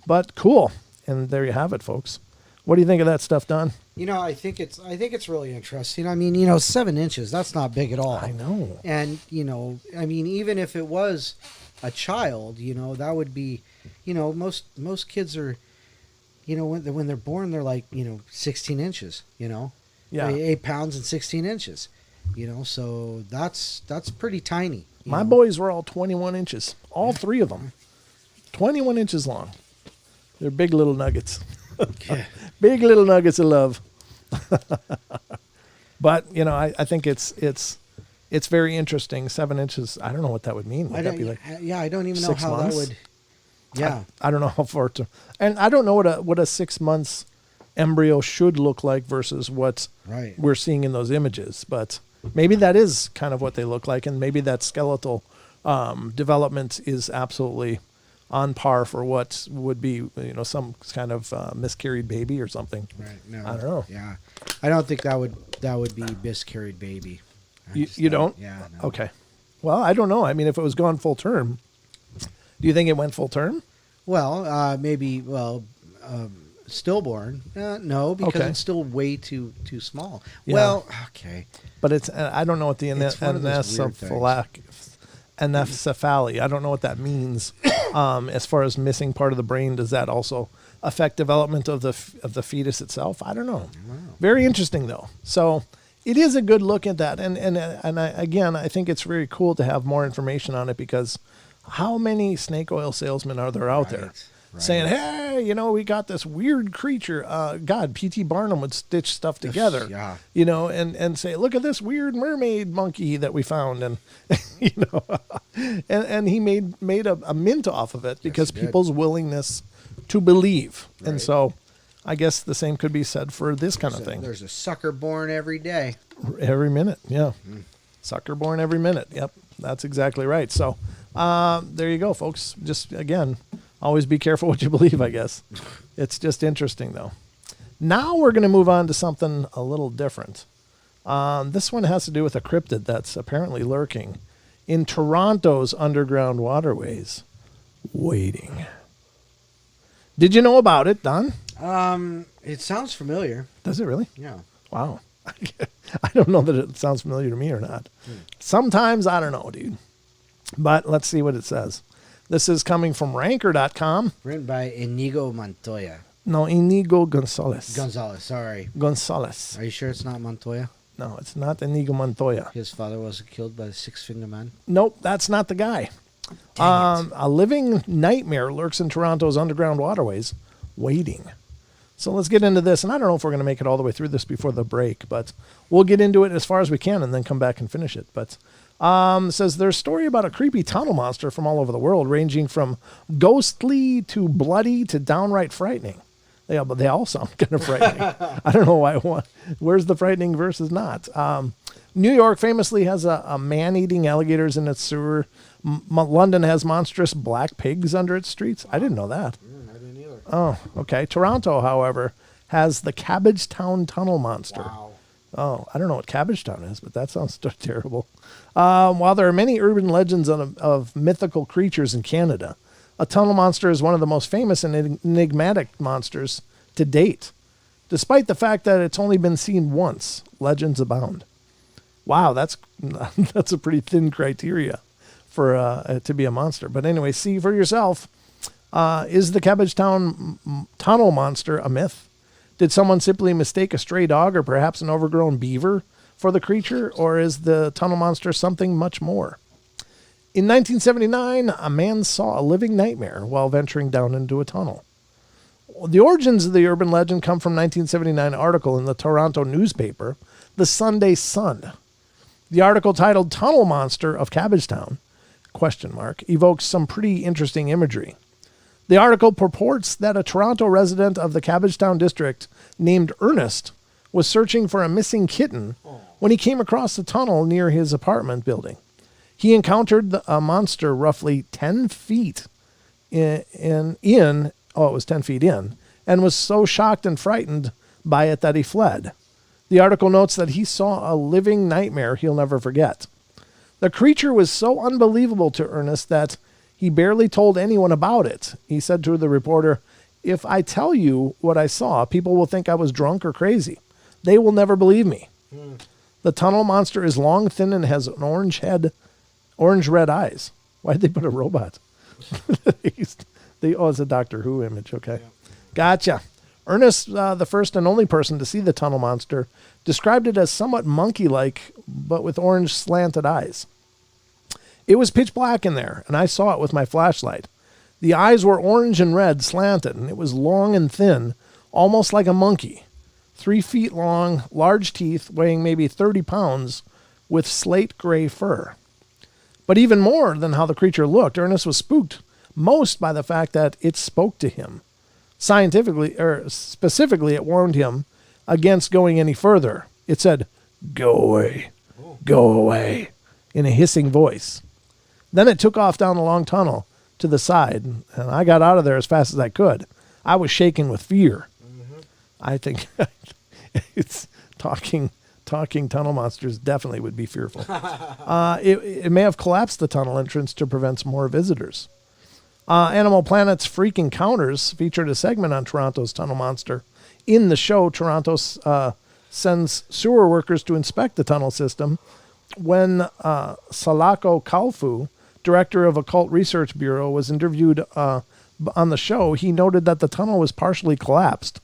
But cool, and there you have it, folks. What do you think of that stuff, Don? I think it's really interesting. I mean, 7 inches, that's not big at all. I know. And, even if it was a child, that would be, most kids are, when they're born, they're like, 16 inches, Yeah. 8 pounds and 16 inches, so that's pretty tiny. My boys were all 21 inches, all 3 of them, 21 inches long. They're big little nuggets. Yeah. Big little nuggets of love. But I think it's very interesting. 7 inches. I don't know what that would mean. Would that be like? Yeah, I don't even know 6 how months? that would. Yeah, I don't know how far to, and I don't know what a 6 months embryo should look like versus what right. we're seeing in those images. But maybe that is kind of what they look like, and maybe that skeletal development is absolutely on par for what would be, some kind of miscarried baby or something. Right. No. I don't know. Yeah, I don't think that would be miscarried baby. You don't? Yeah. No. Okay. Well, I don't know. I mean, if it was gone full term, do you think it went full term? Well, maybe. Well, stillborn. No, because Okay. it's still way too small. Yeah. Well, okay. But it's I don't know what the It's one of those weird anencephaly. I don't know what that means. As far as missing part of the brain, does that also affect development of the fetus itself? I don't know. Wow. Very interesting though. So it is a good look at that, and I think it's very cool to have more information on it because how many snake oil salesmen are there out there? Right. Saying, hey, we got this weird creature. God, P.T. Barnum would stitch stuff together, Yeah. and say, look at this weird mermaid monkey that we found. And, and he made a mint off of it because he did. people's willingness to believe. Right. And so I guess the same could be said for this kind of thing. There's a sucker born every day. Every minute. Yeah. Sucker born every minute. Yep. That's exactly right. So there you go, folks. Just, again, always be careful what you believe, I guess. It's just interesting, though. Now we're going to move on to something a little different. This one has to do with a cryptid that's apparently lurking in Toronto's underground waterways, waiting. Did you know about it, Don? It sounds familiar. Does it really? Yeah. Wow. I don't know that it sounds familiar to me or not. Sometimes I don't know, dude. But let's see what it says. This is coming from ranker.com. Written by Inigo Montoya. No, Inigo Gonzalez. Gonzalez, sorry. Gonzalez. Are you sure it's not Montoya? No, it's not Inigo Montoya. His father was killed by the 6-finger man. Nope, that's not the guy. A living nightmare lurks in Toronto's underground waterways, waiting. So let's get into this. And I don't know if we're going to make it all the way through this before the break, but we'll get into it as far as we can and then come back and finish it. But it says there's a story about a creepy tunnel monster from all over the world, ranging from ghostly to bloody to downright frightening. Yeah, but they all sound kind of frightening. I don't know why. Where's the frightening versus not? New York famously has a man-eating alligators in its sewer. London has monstrous black pigs under its streets. I didn't know that. I didn't either. Oh, okay. Toronto, however, has the Cabbagetown Tunnel Monster. Wow. Oh, I don't know what Cabbagetown is, but that sounds terrible. While there are many urban legends of mythical creatures in Canada, a tunnel monster is one of the most famous and enigmatic monsters to date. Despite the fact that it's only been seen once, legends abound. Wow, that's a pretty thin criteria for to be a monster. But anyway, see for yourself. Is the Cabbagetown Tunnel Monster a myth? Did someone simply mistake a stray dog or perhaps an overgrown beaver for the creature, or is the tunnel monster something much more? In 1979, a man saw a living nightmare while venturing down into a tunnel. The origins of the urban legend come from a 1979 article in the Toronto newspaper, the Sunday Sun. The article titled Tunnel Monster of Cabbagetown, ? Evokes some pretty interesting imagery. The article purports that a Toronto resident of the Cabbagetown district named Ernest was searching for a missing kitten when he came across the tunnel near his apartment building. He encountered a monster roughly 10 feet it was 10 feet in, and was so shocked and frightened by it that he fled. The article notes that he saw a living nightmare he'll never forget. The creature was so unbelievable to Ernest that he barely told anyone about it. He said to the reporter, "If I tell you what I saw, people will think I was drunk or crazy. They will never believe me." The tunnel monster is long, thin, and has an orange head, orange-red eyes. Why'd they put a robot? It's a Doctor Who image. Okay. Yeah. Gotcha. Ernest, the first and only person to see the tunnel monster, described it as somewhat monkey-like, but with orange slanted eyes. It was pitch black in there, and I saw it with my flashlight. The eyes were orange and red, slanted, and it was long and thin, almost like a monkey. 3 feet long, large teeth, weighing maybe 30 pounds, with slate gray fur. But even more than how the creature looked, Ernest was spooked most by the fact that it spoke to him. Specifically, it warned him against going any further. It said, "Go away, go away," in a hissing voice. Then it took off down a long tunnel to the side, and I got out of there as fast as I could. I was shaking with fear. I think it's talking tunnel monsters definitely would be fearful. It may have collapsed the tunnel entrance to prevent more visitors. Animal Planet's Freak Encounters featured a segment on Toronto's tunnel monster. In the show, Toronto sends sewer workers to inspect the tunnel system. When Salako Kalfu, director of Occult Research Bureau, was interviewed on the show, he noted that the tunnel was partially collapsed,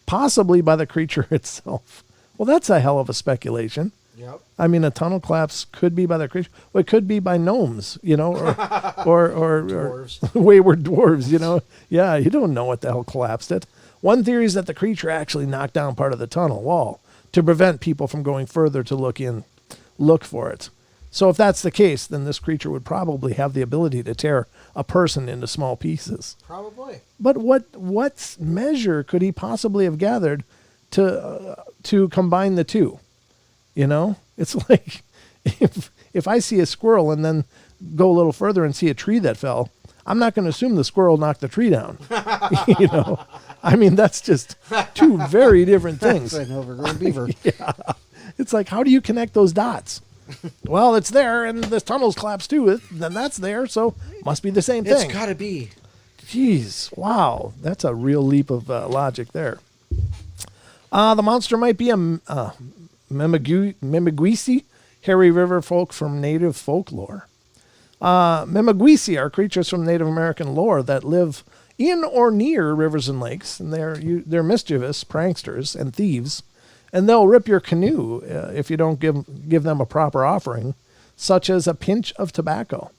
possibly by the creature itself. Well, that's a hell of a speculation. Yep. I mean, a tunnel collapse could be by the creature. Well, it could be by gnomes, or Dwarves. Wayward dwarves, Yeah, you don't know what the hell collapsed it. One theory is that the creature actually knocked down part of the tunnel wall to prevent people from going further to look for it. So if that's the case, then this creature would probably have the ability to tear a person into small pieces. Probably. But what measure could he possibly have gathered to combine the two? It's like if I see a squirrel and then go a little further and see a tree that fell, I'm not going to assume the squirrel knocked the tree down. I mean, that's just two very different things. That's an overgrown beaver. Yeah. It's like, how do you connect those dots? Well, it's there, and the tunnel's collapsed too. Then that's there, so must be the same thing. It's got to be. Jeez, wow, that's a real leap of logic there. The monster might be a Mimigwisi, hairy river folk from native folklore. Mimigwisi are creatures from Native American lore that live in or near rivers and lakes, and they're mischievous pranksters and thieves, and they'll rip your canoe if you don't give them a proper offering, such as a pinch of tobacco.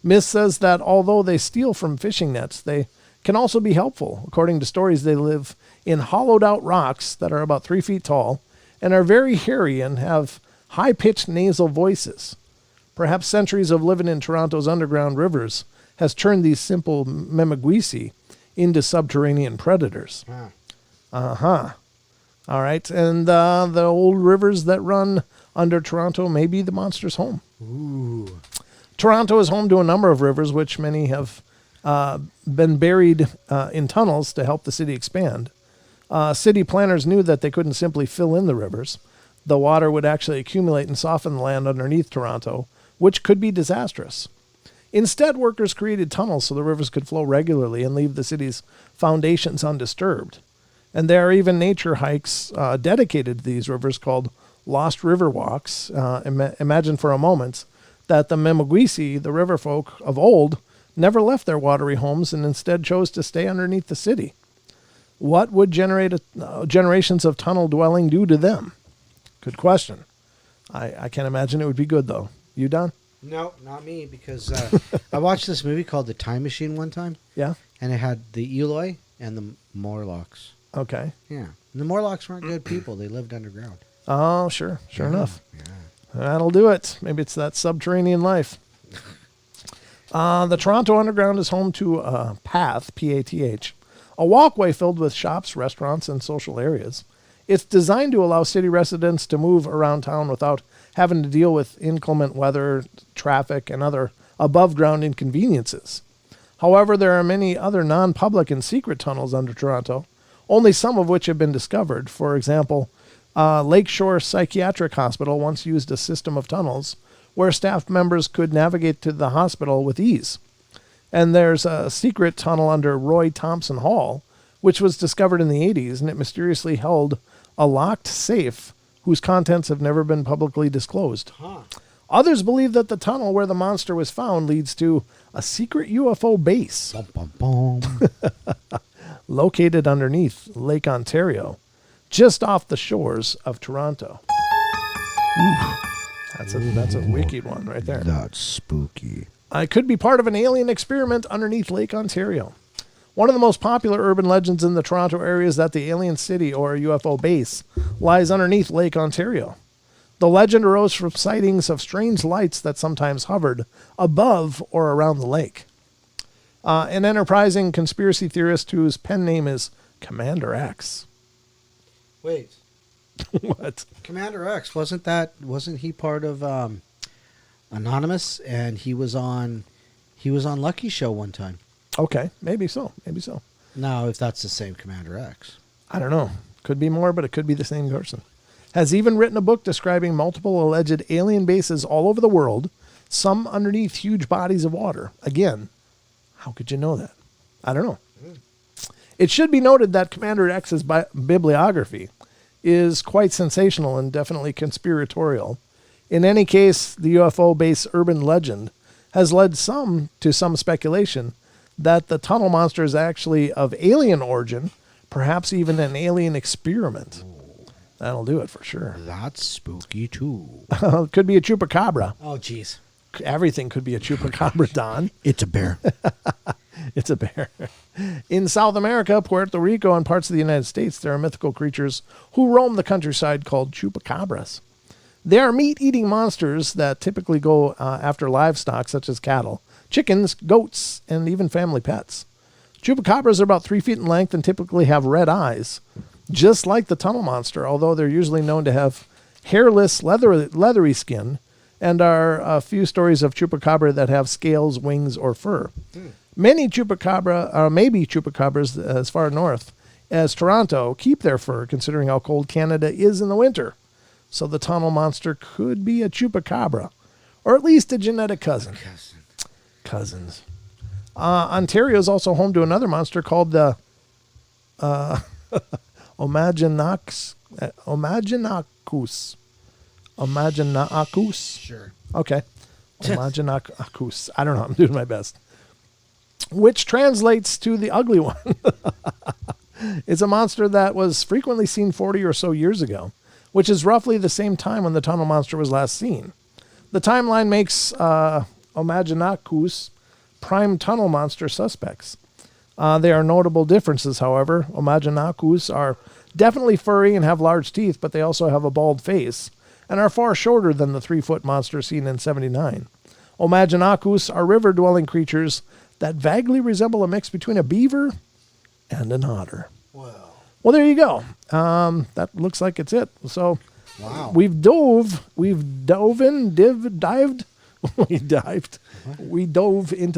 Myth says that although they steal from fishing nets, they can also be helpful. According to stories, they live in hollowed-out rocks that are about 3 feet tall and are very hairy and have high-pitched nasal voices. Perhaps centuries of living in Toronto's underground rivers has turned these simple Mimigwisi into subterranean predators. Uh-huh. All right. And the old rivers that run under Toronto may be the monster's home. Ooh. Toronto is home to a number of rivers, which many have been buried in tunnels to help the city expand. City planners knew that they couldn't simply fill in the rivers. The water would actually accumulate and soften the land underneath Toronto, which could be disastrous. Instead, workers created tunnels so the rivers could flow regularly and leave the city's foundations undisturbed. And there are even nature hikes dedicated to these rivers called Lost River Walks. Imagine for a moment that the Memagwisi, the river folk of old, never left their watery homes and instead chose to stay underneath the city. What would generations of tunnel dwelling do to them? Good question. I can't imagine it would be good, though. You done? No, not me, because I watched this movie called The Time Machine one time. Yeah? And it had the Eloi and the Morlocks. Okay. Yeah. And the Morlocks weren't good people. They lived underground. Oh, sure. Sure enough. Yeah. That'll do it. Maybe it's that subterranean life. The Toronto Underground is home to a path, P-A-T-H, a walkway filled with shops, restaurants, and social areas. It's designed to allow city residents to move around town without having to deal with inclement weather, traffic, and other above-ground inconveniences. However, there are many other non-public and secret tunnels under Toronto, only some of which have been discovered. For example, Lakeshore Psychiatric Hospital once used a system of tunnels where staff members could navigate to the hospital with ease. And there's a secret tunnel under Roy Thompson Hall, which was discovered in the 80s, and it mysteriously held a locked safe whose contents have never been publicly disclosed. Huh. Others believe that the tunnel where the monster was found leads to a secret UFO base Bum, bum, bum. located underneath Lake Ontario, just off the shores of Toronto. Ooh, that's a wicked one right there. That's spooky. It could be part of an alien experiment underneath Lake Ontario. One of the most popular urban legends in the Toronto area is that the alien city or UFO base lies underneath Lake Ontario. The legend arose from sightings of strange lights that sometimes hovered above or around the lake. An enterprising conspiracy theorist whose pen name is Commander X. Wait. What? Commander X, wasn't he part of Anonymous? And he was on Lucky Show one time. Okay, maybe so. Now, if that's the same Commander X. I don't know. Could be more, but it could be the same person. Has even written a book describing multiple alleged alien bases all over the world, some underneath huge bodies of water. Again, how could you know that? I don't know. It should be noted that Commander X's bibliography is quite sensational and definitely conspiratorial. In any case, the UFO base urban legend has led some to some speculation that the tunnel monster is actually of alien origin, perhaps even an alien experiment. That'll do it for sure. That's spooky too. It could be a chupacabra. Oh, jeez. Everything could be a chupacabra, Don. It's a bear. It's a bear. In South America, Puerto Rico, and parts of the United States, there are mythical creatures who roam the countryside called chupacabras. They are meat-eating monsters that typically go after livestock such as cattle, chickens, goats, and even family pets. Chupacabras are about 3 feet in length and typically have red eyes, just like the tunnel monster, although they're usually known to have hairless, leathery skin, and are a few stories of chupacabra that have scales, wings, or fur. Many maybe chupacabras as far north as Toronto keep their fur, considering how cold Canada is in the winter. So the tunnel monster could be a chupacabra, or at least a genetic cousin. Cousins. Ontario is also home to another monster called the Omaginacus. Omaginacus? Sure. Okay. Omaginacus. I don't know. I'm doing my best. Which translates to the ugly one. It's a monster that was frequently seen 40 or so years ago, which is roughly the same time when the tunnel monster was last seen. The timeline makes Omaginacus prime tunnel monster suspects. There are notable differences, however. Omaginacus are definitely furry and have large teeth, but they also have a bald face and are far shorter than the 3-foot monster seen in 79. Omaginacus are river-dwelling creatures that vaguely resemble a mix between a beaver and an otter. Well. Well, there you go. That looks like it's it. So Wow. we dove into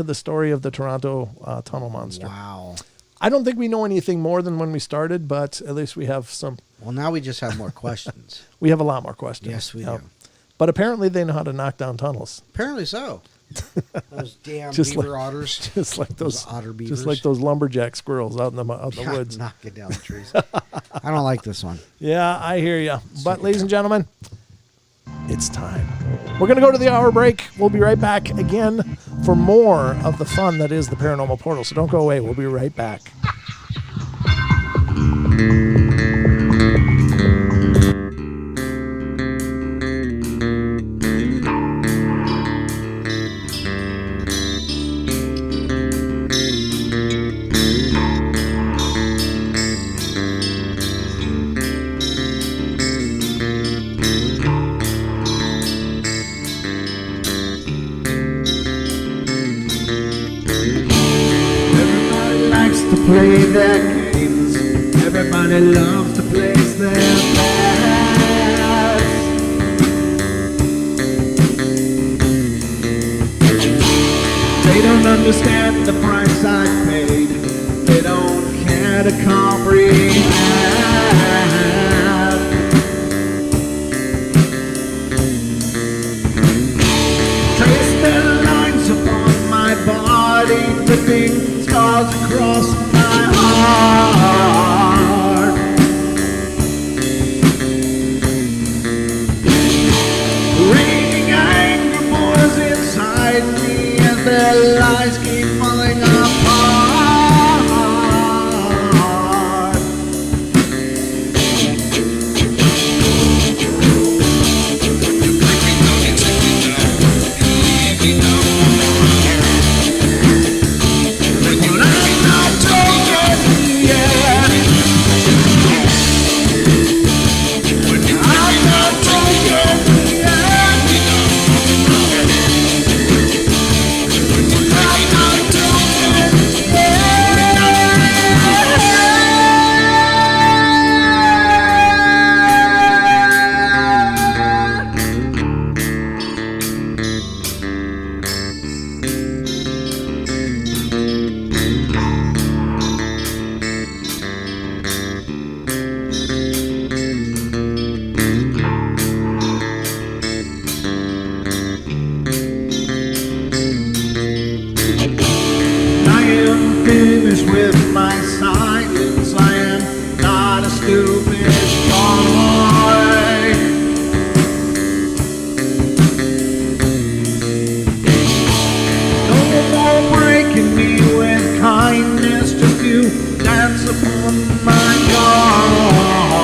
the story of the Toronto tunnel monster. Wow. I don't think we know anything more than when we started, but at least we have some. Well, now we just have more questions. We have a lot more questions. Yes, we Yep. do. But apparently they know how to knock down tunnels. Apparently so. Those damn Just beaver like- otters. Just like those otter beavers. just like those lumberjack squirrels out in the God, woods. knocking down the trees. I don't like this one. Yeah, I hear you. But ladies and gentlemen, it's time. We're going to go to the hour break. We'll be right back again for more of the fun that is the Paranormal Portal. So don't go away. We'll be right back. Everybody likes to play their games. Everybody loves to place their bets. They don't understand the price I paid. They don't care to comprehend. Trace their lines upon my body, ripping scars across my heart. Raging anger boils inside me as their lies keep falling apart. I'm not talking yet. I'm not talking yet. I am finished with my silence. I am not a stupid boy. No more breaking me with kindness. Just you dance upon my joy.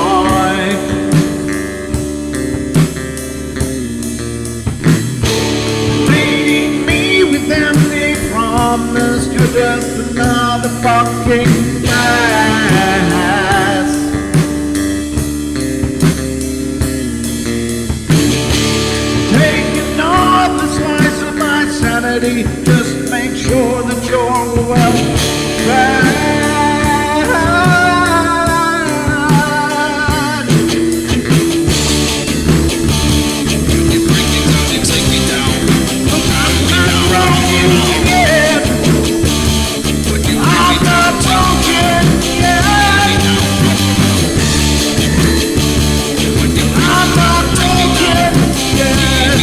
Leading me with empty promise. You're just another fucking mess. Taking off the slice of my sanity. Just make sure that you're well fed. I'm not broken yet. I'm not broken yet. I'm not broken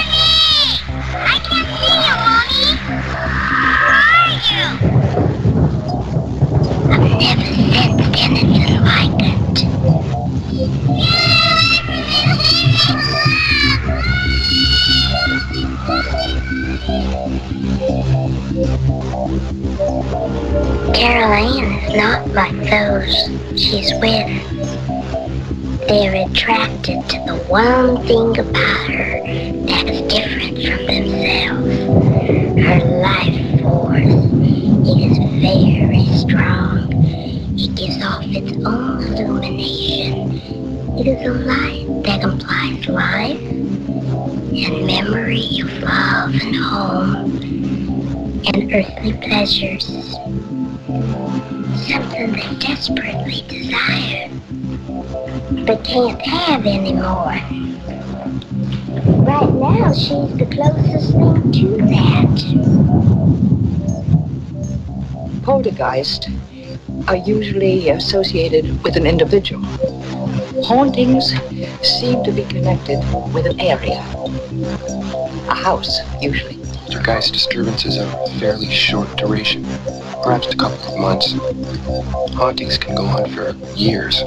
I can't see you, Mommy. Where are you? I've never lived anything like it. Carol Ann is not like those she's with. They're attracted to the one thing about her that is different from themselves. Her life force. It is very strong. It gives off its own illumination. It is a light that implies life and memory of love and home and earthly pleasures. Something they desperately desire, but can't have anymore. Right now, she's the closest thing to that. Poltergeists are usually associated with an individual. Hauntings seem to be connected with an area. A house, usually. Poltergeist disturbances are of fairly short duration, perhaps a couple of months. Hauntings can go on for years.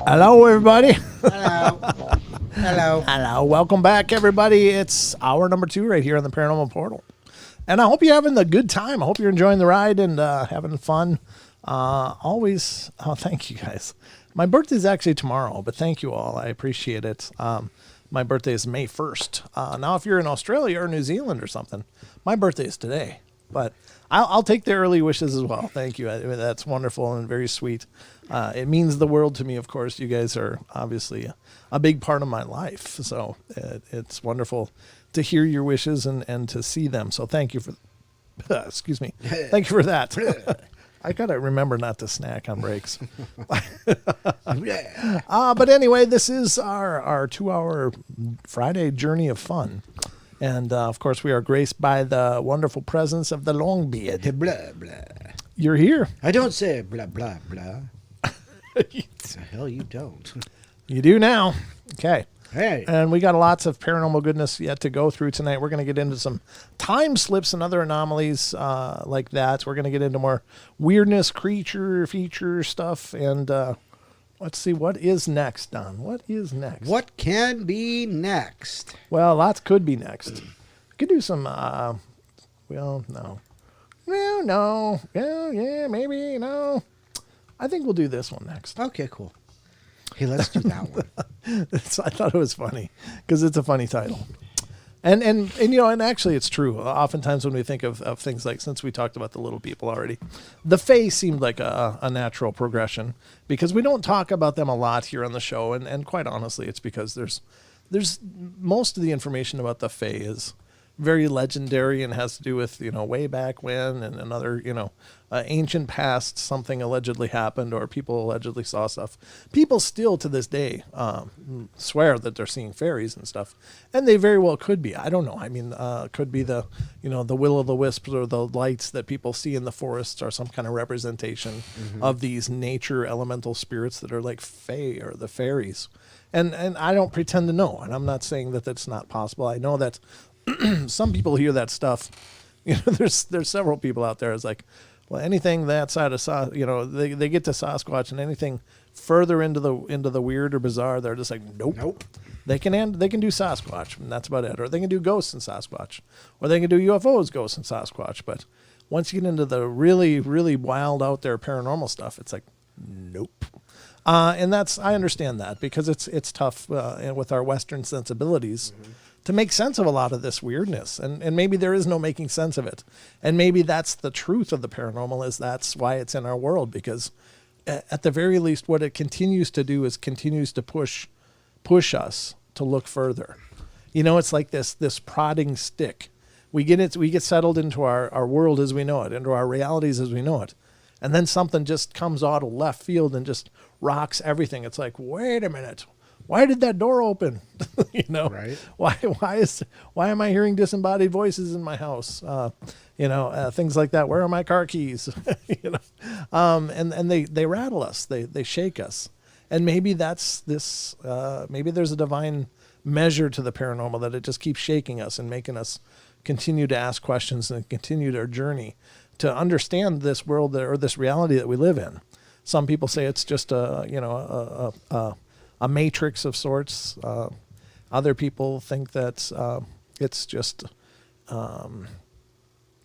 Hello, everybody. Hello. Hello. Hello. Welcome back, everybody. It's hour number 2 right here on the Paranormal Portal. And I hope you're having a good time. I hope you're enjoying the ride and having fun. Thank you, guys. My birthday is actually tomorrow, but thank you all. I appreciate it. My birthday is May 1st. Now, if you're in Australia or New Zealand or something, my birthday is today. But I'll take the early wishes as well. Thank you. That's wonderful and very sweet. It means the world to me, of course. You guys are obviously a big part of my life. So it's wonderful to hear your wishes and to see them. So thank you for, excuse me. Thank you for that. I got to remember not to snack on breaks. But anyway, this is our 2-hour Friday journey of fun. And, of course, we are graced by the wonderful presence of the Longbeard. Blah, blah. You're here. I don't say blah, blah, blah. The hell you don't. You do now. Okay. Hey. And we got lots of paranormal goodness yet to go through tonight. We're going to get into some time slips and other anomalies like that. We're going to get into more weirdness, creature, feature stuff. And let's see, what is next, Don? What is next? What can be next? Well, lots could be next. We could do some, no. Well, no. Yeah, maybe, no. I think we'll do this one next. Okay, cool. Hey, let's do that one. I thought it was funny because it's a funny title. And and actually it's true. Oftentimes when we think of things like, since we talked about the little people already, the Fae seemed like a natural progression because we don't talk about them a lot here on the show. And quite honestly, it's because there's most of the information about the Fae is very legendary and has to do with, way back when and another, ancient past, something allegedly happened or people allegedly saw stuff. People still to this day swear that they're seeing fairies and stuff, and they very well could be. I don't know. I mean, could be the will-o'-the-wisps or the lights that people see in the forests are some kind of representation of these nature elemental spirits that are like Fae or the fairies. And I don't pretend to know, and I'm not saying that that's not possible. I know that some people hear that stuff. There's several people out there. It's like, well, anything that side of they get to Sasquatch, and anything further into the weird or bizarre, they're just like, nope. They can do Sasquatch, and that's about it. Or they can do ghosts and Sasquatch, or they can do UFOs, ghosts and Sasquatch. But once you get into the really, really wild out there paranormal stuff, it's like, nope. And I understand that because it's tough with our Western sensibilities. To make sense of a lot of this weirdness. And maybe there is no making sense of it. And maybe that's the truth of the paranormal, is that's why it's in our world, because at the very least what it continues to do is continues to push us to look further. It's like this prodding stick. We get settled into our world as we know it, into our realities as we know it. And then something just comes out of left field and just rocks everything. It's like, wait a minute. Why did that door open? Right? Why am I hearing disembodied voices in my house? Things like that. Where are my car keys? And they rattle us. They shake us. And maybe that's this. Maybe there's a divine measure to the paranormal, that it just keeps shaking us and making us continue to ask questions and continue our journey to understand this world or this reality that we live in. Some people say it's just a matrix of sorts. Other people think that it's just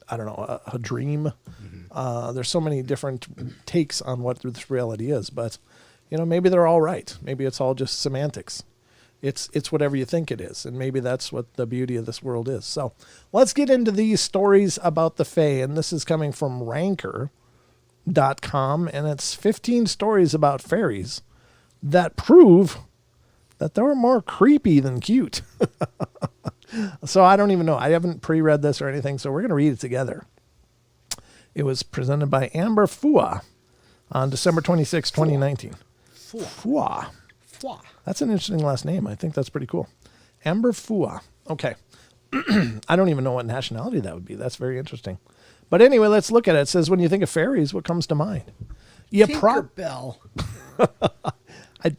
I don't know, a dream. There's so many different takes on what this reality is, but maybe they're all right. Maybe it's all just semantics. It's whatever you think it is, and maybe that's what the beauty of this world is. So let's get into these stories about the Fae, and this is coming from Ranker.com, and it's 15 stories about fairies that prove that they were more creepy than cute. So I don't even know. I haven't pre-read this or anything, so we're going to read it together. It was presented by Amber Fua on December 26, 2019. Fua. That's an interesting last name. I think that's pretty cool. Amber Fua. Okay. I don't even know what nationality that would be. That's very interesting. But anyway, let's look at it. It says, when you think of fairies, what comes to mind? Tinkerbell.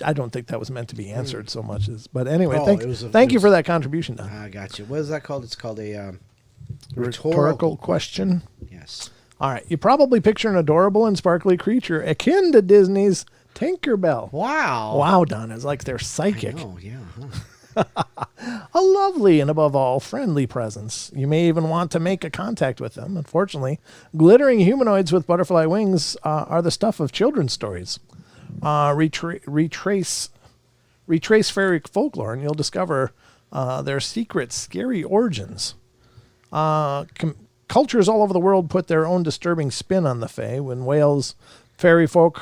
I don't think that was meant to be answered so much as, but anyway, Oh, thank you for that contribution, Don. I got you. What is that called? It's called a Rhetorical question. Yes. All right. You probably picture an adorable and sparkly creature akin to Disney's Tinkerbell. Wow. Wow, Don. It's like they're psychic. Oh, yeah. A lovely and above all friendly presence. You may even want to make a contact with them. Unfortunately, glittering humanoids with butterfly wings are the stuff of children's stories. Retrace fairy folklore, and you'll discover their secret, scary origins. Cultures all over the world put their own disturbing spin on the Fae. When Wales, fairy folk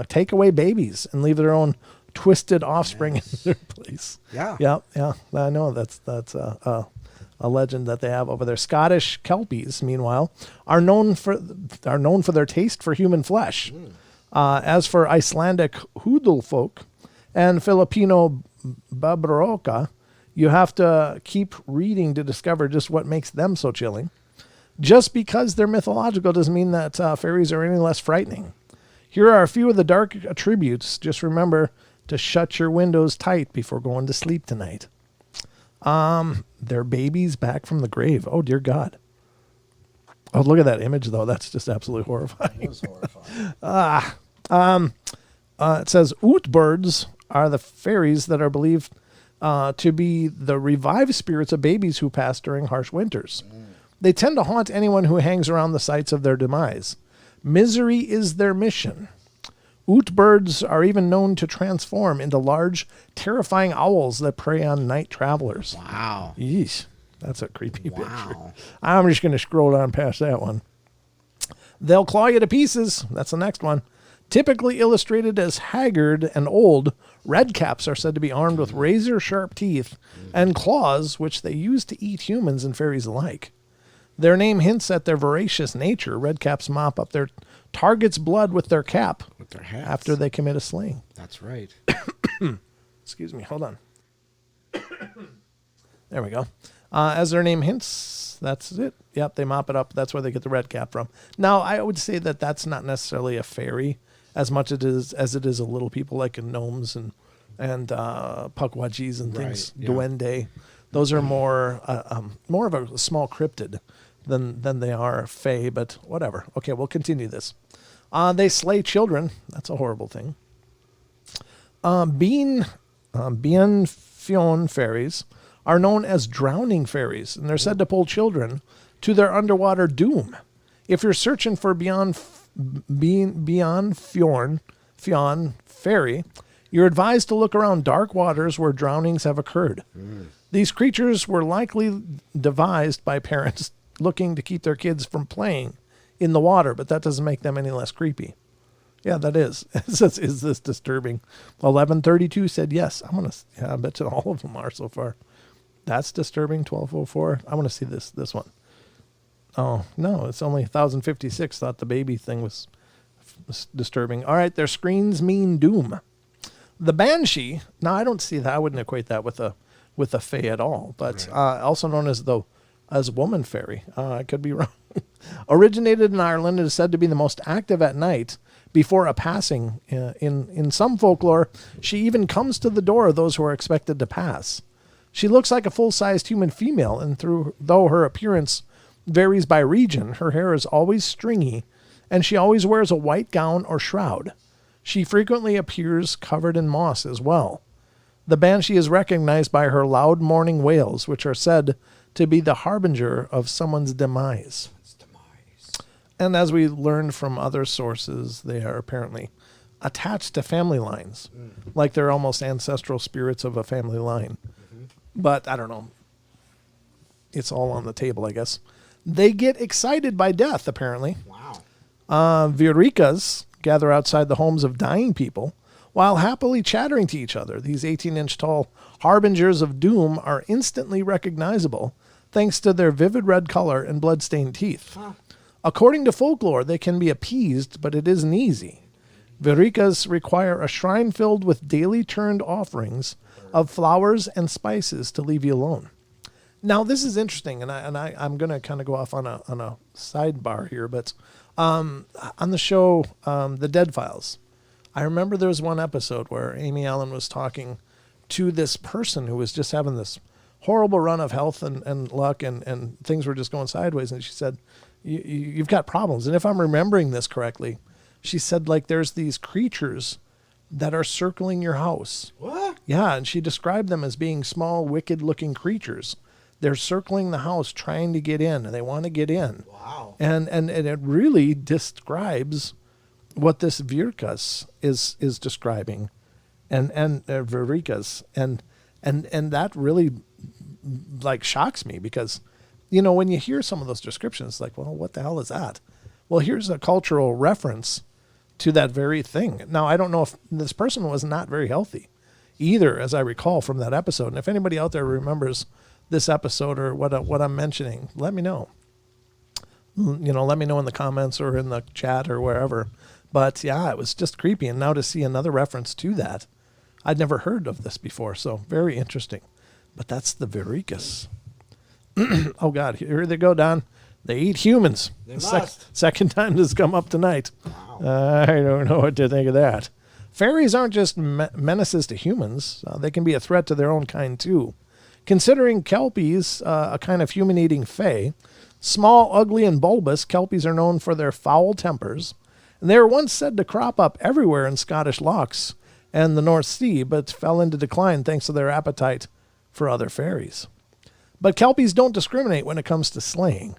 take away babies and leave their own twisted offspring in their place. Yeah. I know that's a legend that they have over there. Scottish Kelpies, meanwhile, are known for their taste for human flesh. As for Icelandic Hoodle folk and Filipino Babroka, you have to keep reading to discover just what makes them so chilling. Just because they're mythological doesn't mean that fairies are any less frightening. Here are a few of the dark attributes. Just remember to shut your windows tight before going to sleep tonight. They're babies back from the grave. Oh, dear God. Oh, look at that image, though. That's just absolutely horrifying. It was horrifying. It says Ootbirds are the fairies that are believed to be the revived spirits of babies who pass during harsh winters. They tend to haunt anyone who hangs around the sites of their demise. Misery is their mission. Ootbirds are even known to transform into large, terrifying owls that prey on night travelers. Wow. Yeesh. That's a creepy picture. Wow. I'm just going to scroll down past that one. They'll claw you to pieces. That's the next one. Typically illustrated as haggard and old, redcaps are said to be armed with razor-sharp teeth and claws, which they use to eat humans and fairies alike. Their name hints at their voracious nature. Redcaps mop up their target's blood with their cap With their hats. after they commit a slaying. That's right. Excuse me. Hold on. There we go. As their name hints, that's it. Yep, they mop it up. That's where they get the red cap from. Now, I would say that that's not necessarily a fairy as much as it is a little people like gnomes and pukwudgies and things. Right, yeah. Duende. Those are more of a small cryptid than they are fae, but whatever. Okay, we'll continue this. They slay children. That's a horrible thing. Bien Fion fairies are known as drowning fairies, and they're said to pull children to their underwater doom. If you're searching for Beyond Fionn fairy, you're advised to look around dark waters where drownings have occurred. These creatures were likely devised by parents looking to keep their kids from playing in the water, but that doesn't make them any less creepy. Yeah, that is. It says, is this disturbing? 1132 said yes. I bet you all of them are so far. That's disturbing. 1204. I want to see this one. Oh, no, it's only 1056. Thought the baby thing was disturbing. All right, their screens mean doom. The banshee. Now, I don't see that. I wouldn't equate that with a fae at all, but also known as woman fairy. I could be wrong. Originated in Ireland, it is said to be the most active at night before a passing. In some folklore, she even comes to the door of those who are expected to pass. She looks like a full-sized human female, and though her appearance varies by region, her hair is always stringy, and she always wears a white gown or shroud. She frequently appears covered in moss as well. The banshee is recognized by her loud mourning wails, which are said to be the harbinger of someone's demise. And as we learned from other sources, they are apparently attached to family lines, like they're almost ancestral spirits of a family line. But I don't know. It's all on the table, I guess. They get excited by death, apparently. Wow. Virikas gather outside the homes of dying people while happily chattering to each other. These 18-inch tall harbingers of doom are instantly recognizable thanks to their vivid red color and blood-stained teeth. Huh. According to folklore, they can be appeased, but it isn't easy. Virikas require a shrine filled with daily turned offerings of flowers and spices to leave you alone. Now, this is interesting, and I'm going to kind of go off on a sidebar here, but on the show, The Dead Files, I remember there was one episode where Amy Allen was talking to this person who was just having this horrible run of health and luck, and things were just going sideways, and she said, you've got problems. And if I'm remembering this correctly, she said, like, there's these creatures that are circling your house. What? Yeah, and she described them as being small, wicked-looking creatures. They're circling the house trying to get in, and they want to get in. Wow. And it really describes what this Virkas is describing, and Virikas, and that really, like, shocks me because, you know, when you hear some of those descriptions, it's like, well, what the hell is that? Well, here's a cultural reference to that very thing. Now, I don't know if this person was not very healthy either, as I recall from that episode. And if anybody out there remembers this episode or what I'm mentioning, let me know. You know, let me know in the comments or in the chat or wherever. But yeah, it was just creepy. And now to see another reference to that, I'd never heard of this before. So very interesting. But that's the Virikas. Oh God, here they go, Don. They eat humans. They must. Second time this has come up tonight. Wow. I don't know what to think of that. Fairies aren't just menaces to humans. They can be a threat to their own kind, too. Considering kelpies a kind of human-eating fae, small, ugly, and bulbous, kelpies are known for their foul tempers. And they were once said to crop up everywhere in Scottish lochs and the North Sea, but fell into decline thanks to their appetite for other fairies. But kelpies don't discriminate when it comes to slaying.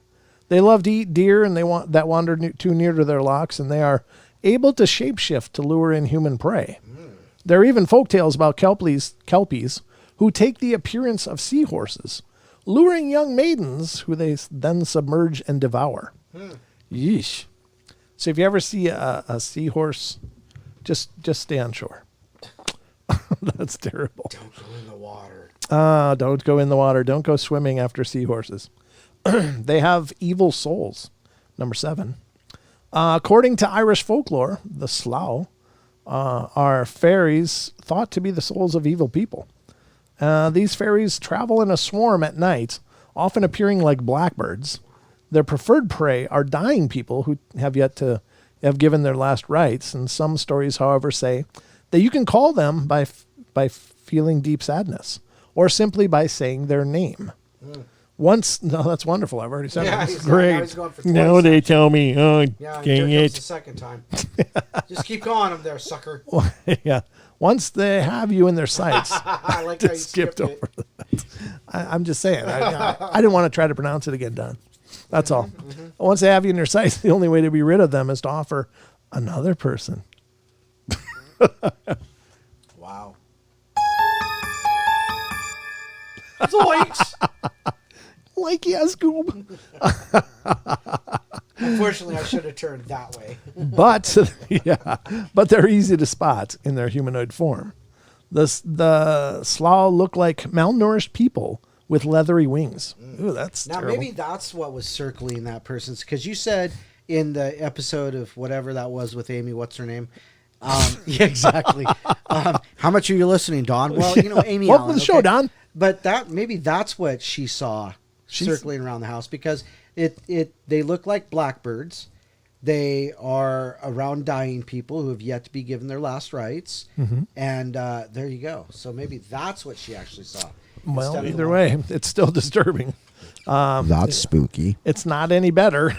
They love to eat deer and that wander too near to their lochs, and they are able to shapeshift to lure in human prey. There are even folktales about kelpies who take the appearance of seahorses, luring young maidens who they then submerge and devour. Yeesh. So if you ever see a seahorse, just stay on shore. That's terrible. Don't go in the water. Don't go in the water. Don't go swimming after seahorses. They have evil souls. Number 7. According to Irish folklore, the slough are fairies thought to be the souls of evil people. These fairies travel in a swarm at night, often appearing like blackbirds. Their preferred prey are dying people who have yet to have given their last rites, and some stories, however, say that you can call them by feeling deep sadness, or simply by saying their name. No, that's wonderful. I've already said it. That's great. Now they tell me, oh, Yeah, dang here comes it. the second time. Just keep calling them there, sucker. Yeah. Once they have you in their sights, I like how you just skipped skipped over that. I'm just saying. I didn't want to try to pronounce it again, Don. That's all. Once they have you in their sights, the only way to be rid of them is to offer another person. Wow. Zoinks! Like, yeah, Scoob. Unfortunately, I should have turned that way. But they're easy to spot in their humanoid form. The slough look like malnourished people with leathery wings. Ooh, that's Now, terrible. maybe that's what was circling that person's, because you said in the episode of whatever that was with Amy, what's her name? Yeah, exactly. How much are you listening, Don? Well, you know, Amy. Welcome Allen, to the show, Don. But maybe that's what she saw circling around the house, because they look like blackbirds. They are around dying people who have yet to be given their last rites, and there you go. So maybe that's what she actually saw. Well, either way, it's still disturbing. That's spooky. It's not any better.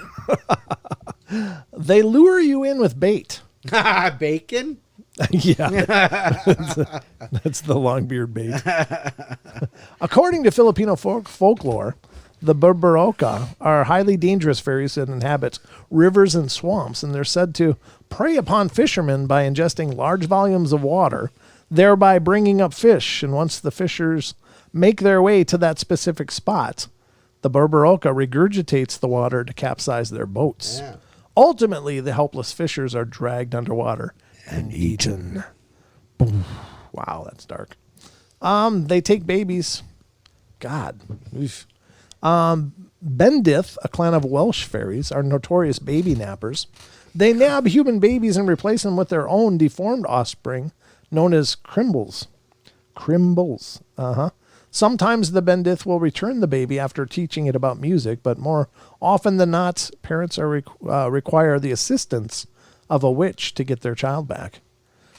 They lure you in with bait. Bacon? Yeah, that's the longbeard bait. According to Filipino folklore, the Berberoka are highly dangerous fairies that inhabit rivers and swamps, and they're said to prey upon fishermen by ingesting large volumes of water, thereby bringing up fish. And once the fishers make their way to that specific spot, the Berberoka regurgitates the water to capsize their boats. Yeah. Ultimately, the helpless fishers are dragged underwater and eaten. Boom. Wow, that's dark. They take babies. God. Oof. Bendith, a clan of Welsh fairies, are notorious baby nappers. They nab human babies and replace them with their own deformed offspring, known as crimbles. Crimbles. Sometimes the Bendith will return the baby after teaching it about music, but more often than not, parents are require the assistance of a witch to get their child back.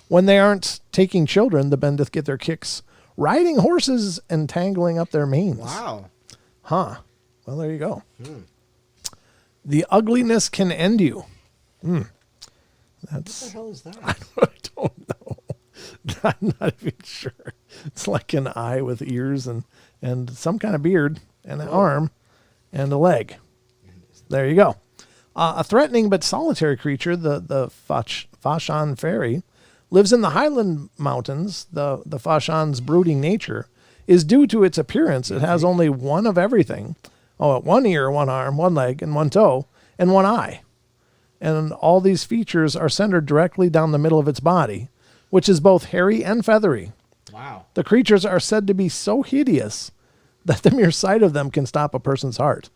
When they aren't taking children, the Bendith get their kicks riding horses and tangling up their manes. Wow. Huh. Well, there you go. The ugliness can end you. That's, What the hell is that? I don't know. I'm not even sure. It's like an eye with ears and some kind of beard and an arm and a leg. There you go. A threatening but solitary creature, the Fashan fairy, lives in the Highland Mountains. The Fashan's brooding nature is due to its appearance. It has only one of everything. One ear, one arm, one leg, and one toe, and one eye. And all these features are centered directly down the middle of its body, which is both hairy and feathery. Wow. The creatures are said to be so hideous that the mere sight of them can stop a person's heart.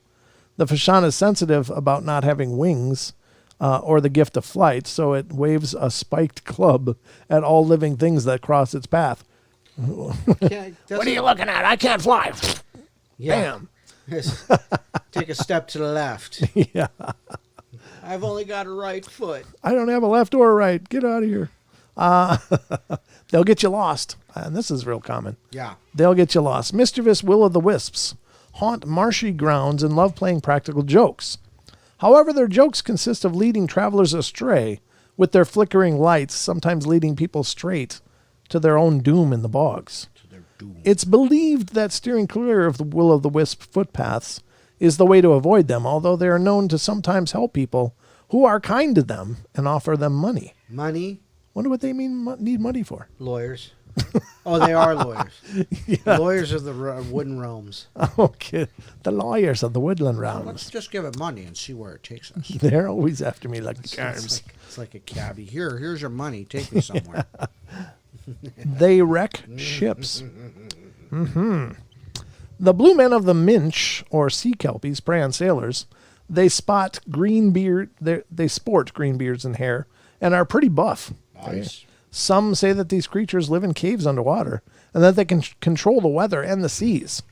The Fashan is sensitive about not having wings or the gift of flight, so it waves a spiked club at all living things that cross its path. What are you looking at? I can't fly. Yeah. Bam. Take a step to the left. Yeah. I've only got a right foot. I don't have a left or a right. Get out of here. They'll get you lost. And this is real common. Yeah. They'll get you lost. Mischievous will-o'-the-wisps haunt marshy grounds and love playing practical jokes. However, their jokes consist of leading travelers astray with their flickering lights, sometimes leading people straight to their own doom in the bogs. It's believed that steering clear of the will-o'-the-wisp footpaths is the way to avoid them, although they are known to sometimes help people who are kind to them and offer them money. Money? Wonder what they need money for. Lawyers. Oh, they are lawyers. Yeah. Lawyers of the wooden realms. Okay. The lawyers of the woodland Let's realms. just give it money and see where it takes us. They're always after me like the arms. It's like a cabbie. Here's your money. Take me somewhere. They wreck ships. The blue men of the Minch, or sea kelpies, prey on sailors. They sport green beards and hair, and are pretty buff. Nice. Some say that these creatures live in caves underwater, and that they can control the weather and the seas.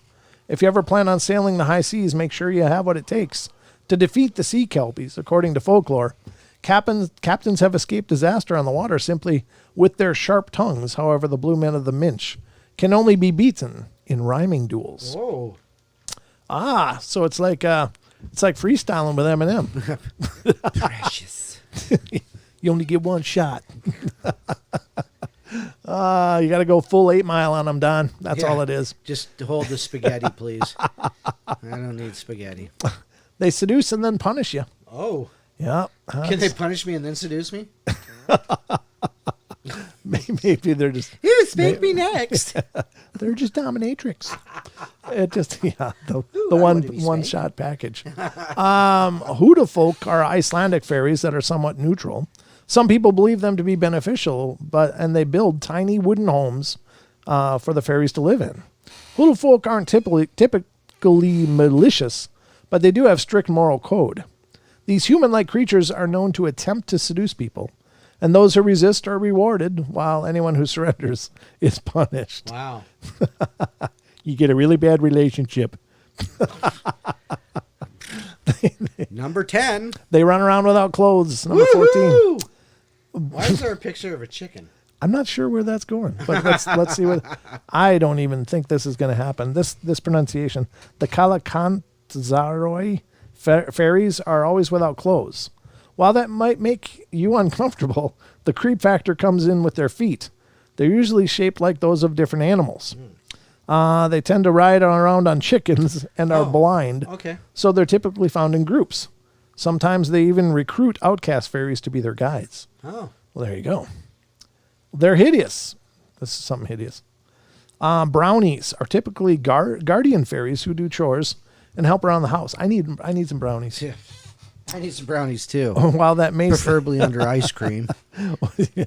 If you ever plan on sailing the high seas, make sure you have what it takes to defeat the sea kelpies. According to folklore, captains have escaped disaster on the water simply with their sharp tongues. However, the blue men of the Minch can only be beaten in rhyming duels. Whoa. So it's like freestyling with Eminem. Precious. You only get one shot. You got to go full 8 Mile on them, Don. That's all it is. Just hold the spaghetti, please. I don't need spaghetti. They seduce and then punish you. Oh. Yeah. Can they punish me and then seduce me? Maybe they're just... You spank me next. They're just dominatrix. It just, the I wanna be one spanked. shot package. Huda folk are Icelandic fairies that are somewhat neutral. Some people believe them to be beneficial, and they build tiny wooden homes for the fairies to live in. Huda folk aren't typically malicious, but they do have strict moral code. These human-like creatures are known to attempt to seduce people, and those who resist are rewarded, while anyone who surrenders is punished. Wow. You get a really bad relationship. Number 10. They run around without clothes. Number 14. Woo-hoo! Why is there a picture of a chicken? I'm not sure where that's going, but let's see what. I don't even think this is going to happen. This pronunciation. The Kalakantzaroi fairies are always without clothes. While that might make you uncomfortable, the creep factor comes in with their feet. They're usually shaped like those of different animals. They tend to ride around on chickens and are blind. Okay. So they're typically found in groups. Sometimes they even recruit outcast fairies to be their guides. Oh. Well, there you go. They're hideous. This is something hideous. Brownies are typically guardian fairies who do chores and help around the house. I need some brownies. Yeah. I need some brownies too. While that may Preferably under ice cream. Yeah,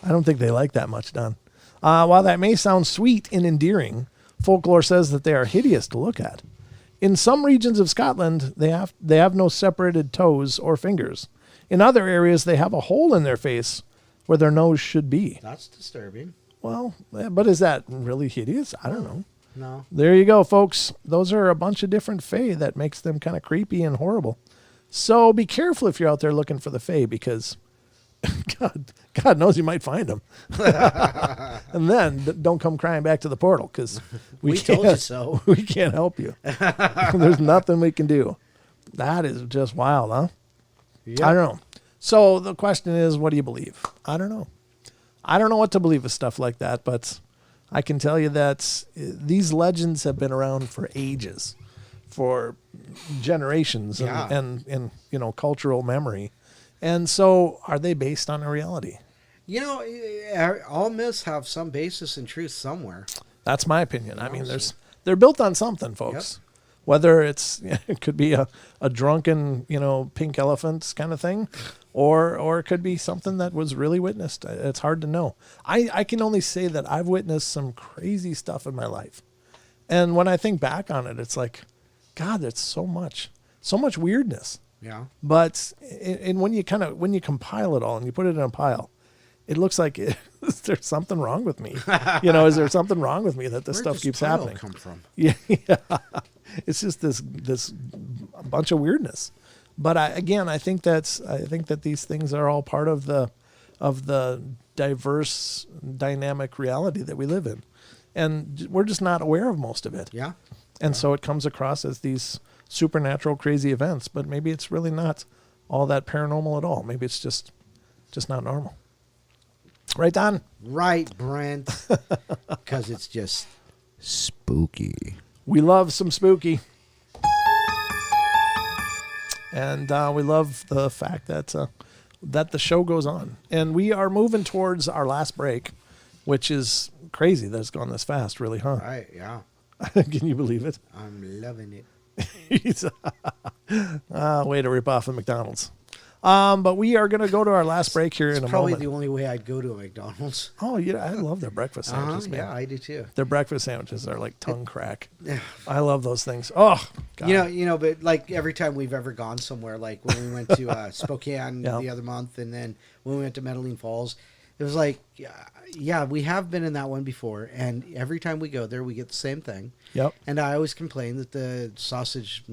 I don't think they like that much, Don. While that may sound sweet and endearing, folklore says that they are hideous to look at. In some regions of Scotland, they have no separated toes or fingers. In other areas, they have a hole in their face where their nose should be. That's disturbing. Well, but is that really hideous? I don't know. No. There you go, folks. Those are a bunch of different fae that makes them kind of creepy and horrible. So be careful if you're out there looking for the fae, because God knows you might find them. And then don't come crying back to the portal, because We told you so. We can't help you. There's nothing we can do. That is just wild, huh? Yep. I don't know. So the question is, what do you believe? I don't know. I don't know what to believe with stuff like that, but I can tell you that these legends have been around for ages, for generations, and cultural memory. And so are they based on a reality? All myths have some basis in truth somewhere. That's my opinion. I mean, they're built on something, folks. Yep. Whether it could be a drunken, pink elephant kind of thing, or it could be something that was really witnessed. It's hard to know. I can only say that I've witnessed some crazy stuff in my life. And when I think back on it, it's like, God, there's so much weirdness. Yeah. But when you compile it all and you put it in a pile, it looks like there's something wrong with me. Is there something wrong with me that this stuff keeps happening? Where does pile come from? Yeah. It's just this bunch of weirdness. But I think that these things are all part of the diverse, dynamic reality that we live in, and we're just not aware of most of it. Yeah. And so it comes across as these supernatural, crazy events, but maybe it's really not all that paranormal at all. Maybe it's just not normal. Right, Don? Right, Brent. Because it's just spooky. We love some spooky. And we love the fact that the show goes on. And we are moving towards our last break, which is crazy that it's gone this fast, really, huh? Right, yeah. Can you believe it? I'm loving it. Way to rip off the McDonald's. But we are going to go to our last break here in a moment. Probably the only way I'd go to a McDonald's. Oh, yeah, I love their breakfast sandwiches, man. Yeah, I do too. Their breakfast sandwiches are like tongue crack. I love those things. Oh, God. But like every time we've ever gone somewhere, like when we went to Spokane the other month, and then when we went to Medellin Falls, it was like, yeah, we have been in that one before, and every time we go there, we get the same thing. Yep. And I always complain that the sausage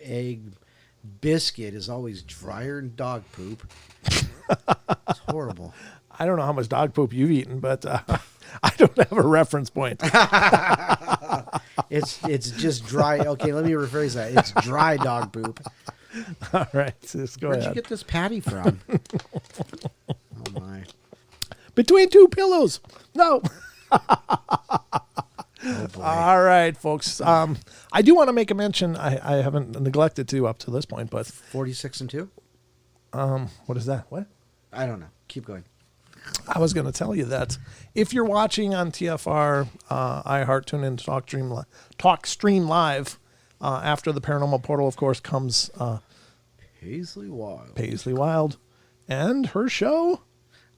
egg biscuit is always drier than dog poop. It's horrible. I don't know how much dog poop you've eaten, but I don't have a reference point. It's just dry. Okay, let me rephrase that. It's dry dog poop. All right, just go Where'd ahead. you get this patty from? Oh my! Between two pillows. No. Oh boy. All right, folks. I do want to make a mention. I haven't neglected to up to this point, but 46 and 2. What is that? What? I don't know. Keep going. I was going to tell you that if you're watching on TFR, iHeart, TuneIn, TalkStream Live, after the Paranormal Portal, of course, comes Paisley Wild. Paisley Wild, and her show.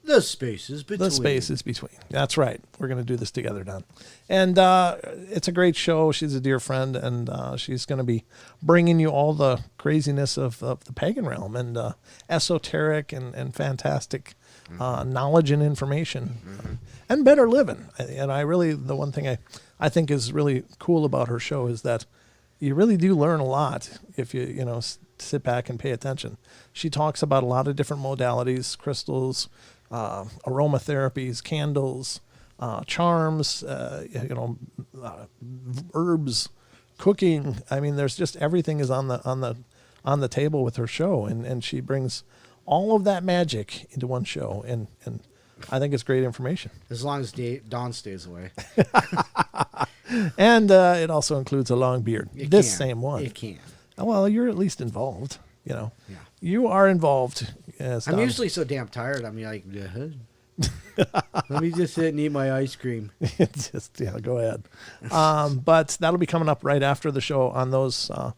The Spaces Between. The Spaces Between. That's right. We're going to do this together, Don. And it's a great show. She's a dear friend, and she's going to be bringing you all the craziness of the pagan realm and esoteric and fantastic knowledge and information and better living. And the one thing I think is really cool about her show is that you really do learn a lot if you sit back and pay attention. She talks about a lot of different modalities, crystals, aromatherapies, candles, charms, herbs, cooking. I mean, there's just everything is on on the table with her show, and she brings all of that magic into one show, and I think it's great information. As long as Dawn stays away. And it also includes a long beard. This can. same one. It can. Well, you're at least involved. You know, Yeah. You are involved. As I'm Don- usually so damn tired. I'm like, let me just sit and eat my ice cream. Just go ahead. But that'll be coming up right after the show on those on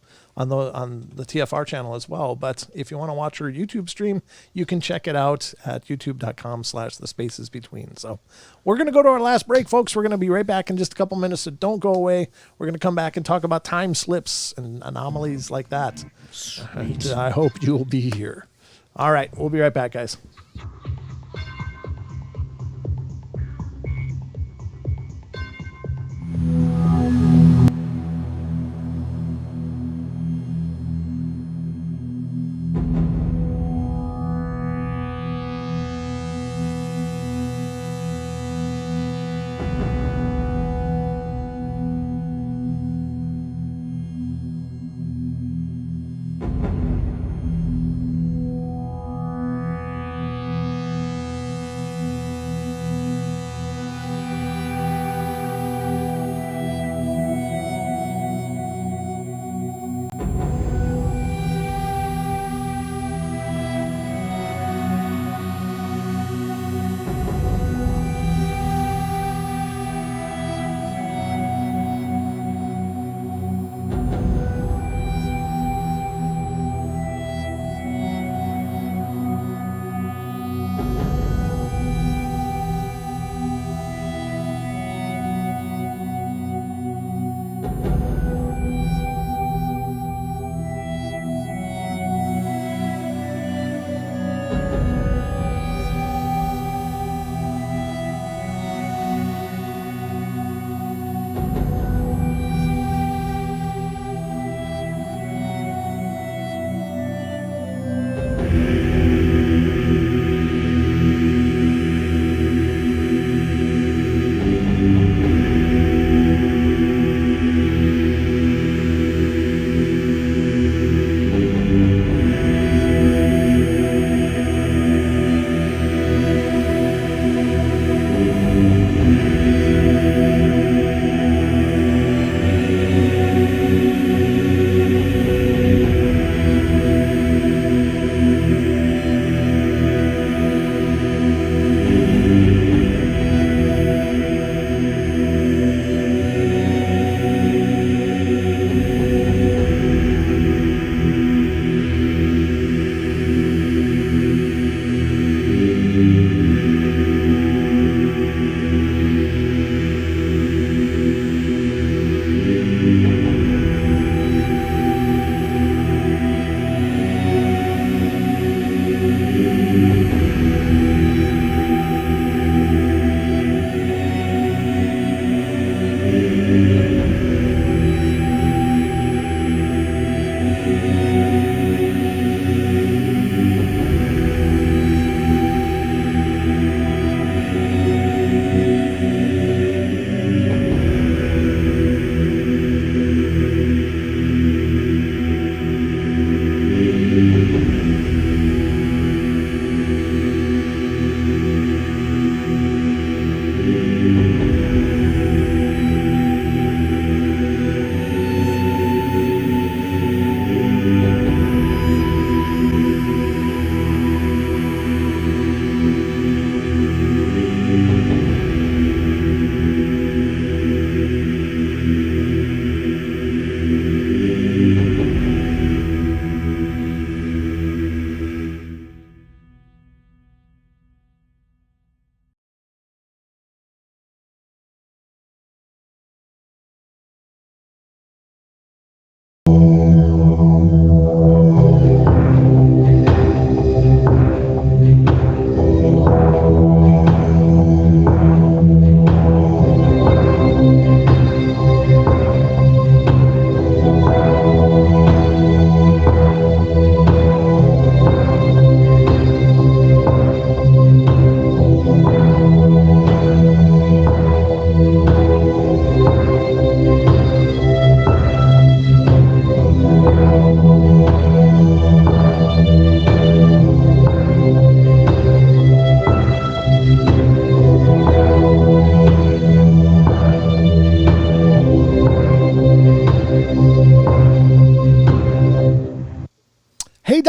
the TFR channel as well. But if you want to watch her YouTube stream, you can check it out at youtube.com/thespacesbetween. So we're going to go to our last break, folks. We're going to be right back in just a couple minutes, so don't go away. We're going to come back and talk about time slips and anomalies like that. And I hope you'll be here. All right, we'll be right back, guys.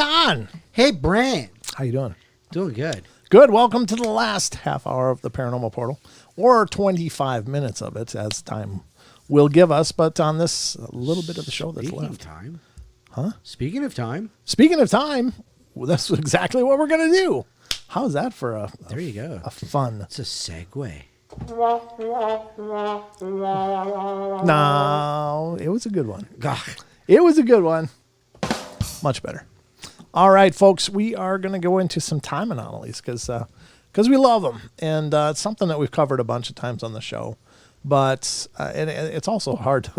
Don. Hey, Brant. How you doing? Doing good. Good. Welcome to the last half hour of the Paranormal Portal, or 25 minutes of it, as time will give us. But on this little bit of the show that's Speaking left. of time. Huh? Speaking of time. Speaking of time, well, that's exactly what we're going to do. How's that for a There you go. a fun? It's a segue. No, it was a good one. God. It was a good one. Much better. All right, folks, we are going to go into some time anomalies because we love them. And it's something that we've covered a bunch of times on the show. But it's also hard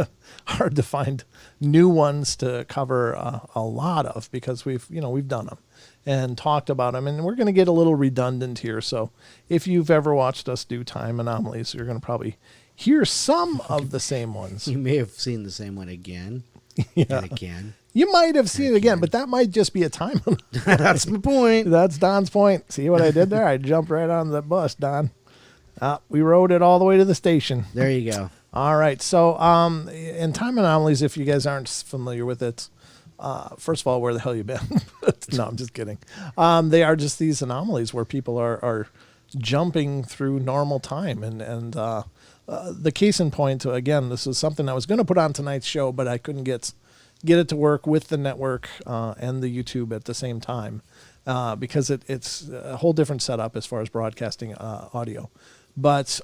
to find new ones to cover a lot of, because we've done them and talked about them. And we're going to get a little redundant here. So if you've ever watched us do time anomalies, you're going to probably hear some of the same ones. You may have seen the same one again. Yeah. And again. You might have seen it again, but that might just be a time. That's my point. That's Don's point. See what I did there? I jumped right on the bus, Don. We rode it all the way to the station. There you go. All right. So, in time anomalies, if you guys aren't familiar with it, first of all, where the hell you been? No, I'm just kidding. They are just these anomalies where people are jumping through normal time, and the case in point. Again, this is something I was going to put on tonight's show, but I couldn't get it to work with the network and the YouTube at the same time, because it's a whole different setup as far as broadcasting audio. But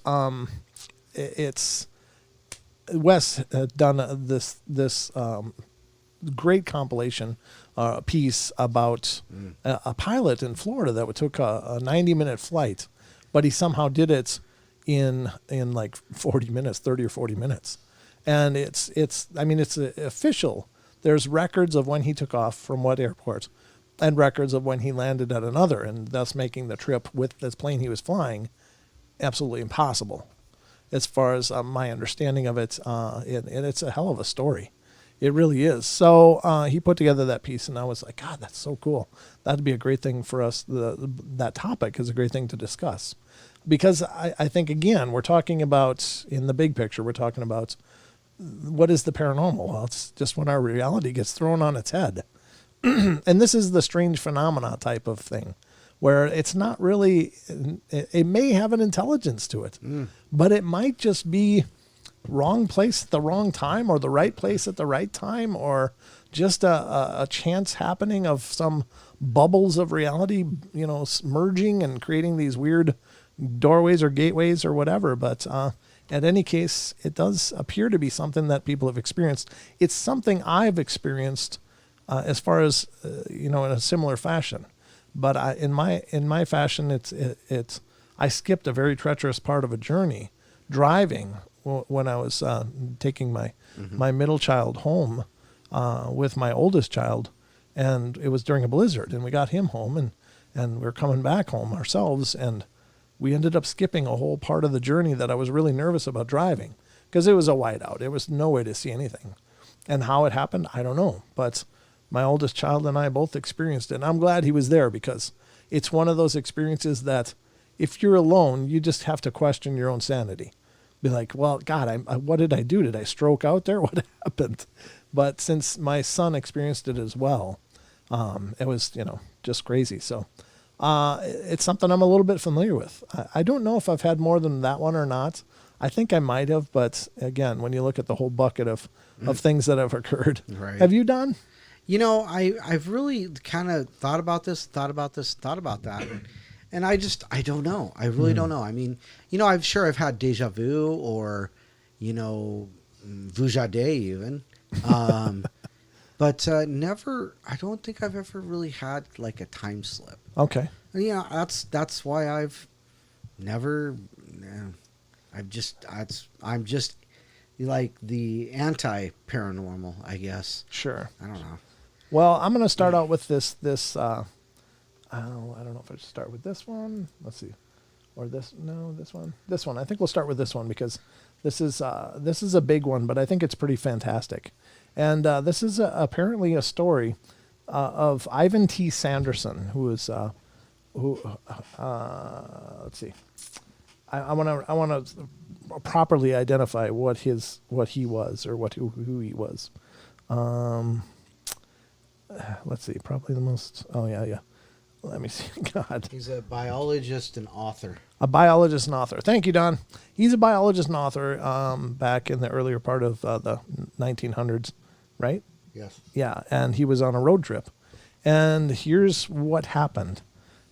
it's Wes had done this great compilation piece about a pilot in Florida that took a 90-minute flight, but he somehow did it in like 40 minutes, 30 or 40 minutes. And it's official. There's records of when he took off from what airport, and records of when he landed at another, and thus making the trip with this plane he was flying absolutely impossible, as far as my understanding of it. And it's a hell of a story. It really is. So he put together that piece, and I was like, God, that's so cool. That'd be a great thing for us. That topic is a great thing to discuss, because I think, again, we're talking about, in the big picture, we're talking about what is the paranormal? Well, it's just when our reality gets thrown on its head. And this is the strange phenomena type of thing, where it's not really, it may have an intelligence to it, but it might just be wrong place at the wrong time, or the right place at the right time, or just a chance happening of some bubbles of reality, merging and creating these weird doorways or gateways or whatever. But at any case, it does appear to be something that people have experienced. It's something I've experienced as far as, in a similar fashion. But in my fashion, it's I skipped a very treacherous part of a journey driving when I was taking my middle child home with my oldest child, and it was during a blizzard, and we got him home, and we were coming back home ourselves, and we ended up skipping a whole part of the journey that I was really nervous about driving, because it was a whiteout. There was no way to see anything. And how it happened, I don't know. But my oldest child and I both experienced it. And I'm glad he was there, because it's one of those experiences that if you're alone, you just have to question your own sanity. Be like, well, God, what did I do? Did I stroke out there? What happened? But since my son experienced it as well, it was, just crazy. So it's something I'm a little bit familiar with. I don't know if I've had more than that one or not. I think I might have, but again, when you look at the whole bucket of things that have occurred, Right. Have you done? I've really kind of thought about that. And I don't know. I really don't know. I mean, I'm sure I've had deja vu, or, vujade even. But never, I don't think I've ever really had like a time slip. Okay. And, that's why I've never, I'm just like the anti-paranormal, I guess. Sure. I don't know. Well, I'm going to start out with this, I don't know if I should start with this one. Let's see. Or this one. This one. I think we'll start with this one, because this is a big one, but I think it's pretty fantastic. And this is apparently a story of Ivan T. Sanderson, who is let's see. I want to properly identify what he was, or who he was. let's see, probably the most, oh yeah. Let me see. God. He's a biologist and author. A biologist and author. Thank you, Don. He's a biologist and author back in the earlier part of the 1900s, right? Yes. Yeah, and he was on a road trip. And here's what happened.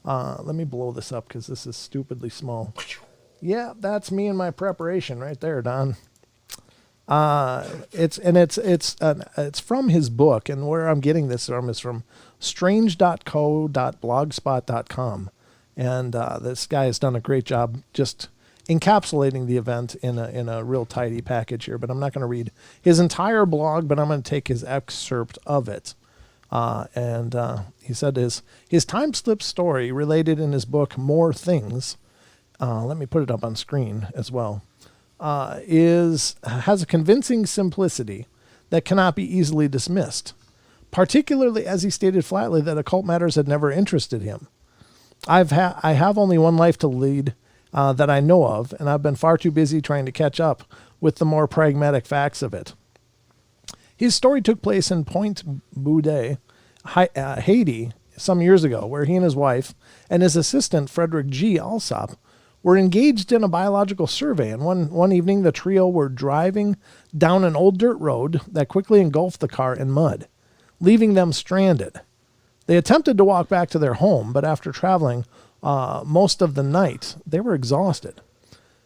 Let me blow this up because this is stupidly small. Yeah, that's me and my preparation right there, Don. It's from his book, and where I'm getting this from is from strange.co.blogspot.com, and this guy has done a great job just encapsulating the event in a real tidy package here. But I'm not going to read his entire blog, but I'm going to take his excerpt of it. And he said his time slip story related in his book More Things. Let me put it up on screen as well. Has a convincing simplicity that cannot be easily dismissed, particularly as he stated flatly that occult matters had never interested him. I have only one life to lead that I know of, and I've been far too busy trying to catch up with the more pragmatic facts of it. His story took place in Point Boudet, Haiti, some years ago, where he and his wife and his assistant, Frederick G. Alsop, were engaged in a biological survey, and one evening the trio were driving down an old dirt road that quickly engulfed the car in mud, leaving them stranded. They attempted to walk back to their home, but after traveling most of the night, they were exhausted.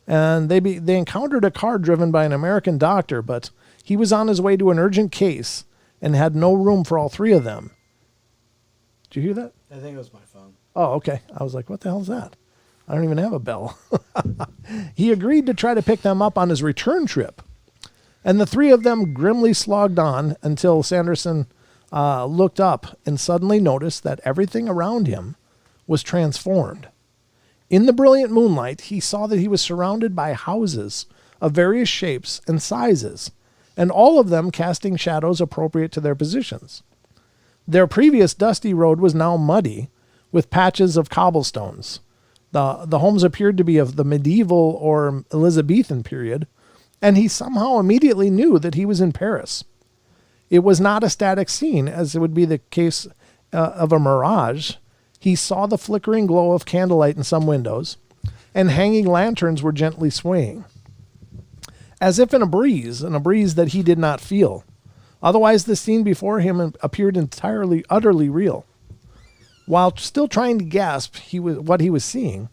And they encountered a car driven by an American doctor, but he was on his way to an urgent case and had no room for all three of them. Did you hear that? I think it was my phone. Oh, okay. I was like, what the hell is that? I don't even have a bell. He agreed to try to pick them up on his return trip. And the three of them grimly slogged on until Sanderson looked up and suddenly noticed that everything around him was transformed. In the brilliant moonlight, he saw that he was surrounded by houses of various shapes and sizes, and all of them casting shadows appropriate to their positions. Their previous dusty road was now muddy, with patches of cobblestones. The homes appeared to be of the medieval or Elizabethan period, and he somehow immediately knew that he was in Paris. It was not a static scene, as it would be the case of a mirage. He saw the flickering glow of candlelight in some windows, and hanging lanterns were gently swaying, as if in a breeze that he did not feel. Otherwise, the scene before him appeared entirely, utterly real. While still trying to grasp what he was seeing,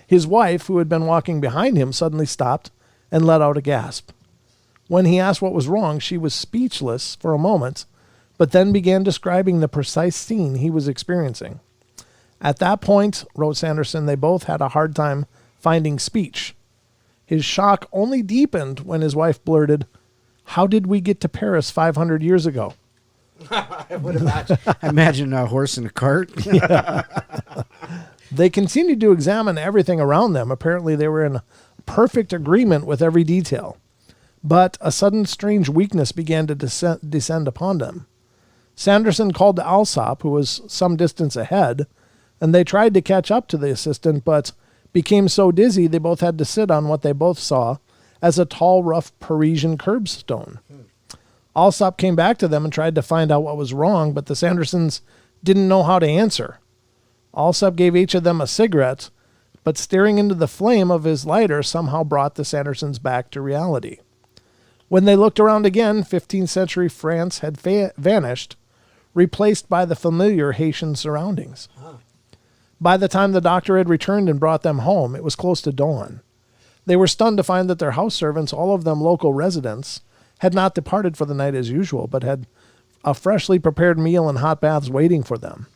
his wife, who had been walking behind him, suddenly stopped and let out a gasp. When he asked what was wrong, she was speechless for a moment, but then began describing the precise scene he was experiencing. At that point, wrote Sanderson, they both had a hard time finding speech. His shock only deepened when his wife blurted, "How did we get to Paris 500 years ago?" I would imagine a horse and a cart. They continued to examine everything around them. Apparently, they were in perfect agreement with every detail. But a sudden strange weakness began to descend upon them. Sanderson called to Alsop, who was some distance ahead, and they tried to catch up to the assistant, but became so dizzy they both had to sit on what they both saw as a tall, rough Parisian curbstone. Alsop came back to them and tried to find out what was wrong, but the Sandersons didn't know how to answer. Alsop gave each of them a cigarette, but staring into the flame of his lighter somehow brought the Sandersons back to reality. When they looked around again, 15th century France had vanished, replaced by the familiar Haitian surroundings. By the time the doctor had returned and brought them home, it was close to dawn. They were stunned to find that their house servants, all of them local residents, had not departed for the night as usual, but had a freshly prepared meal and hot baths waiting for them.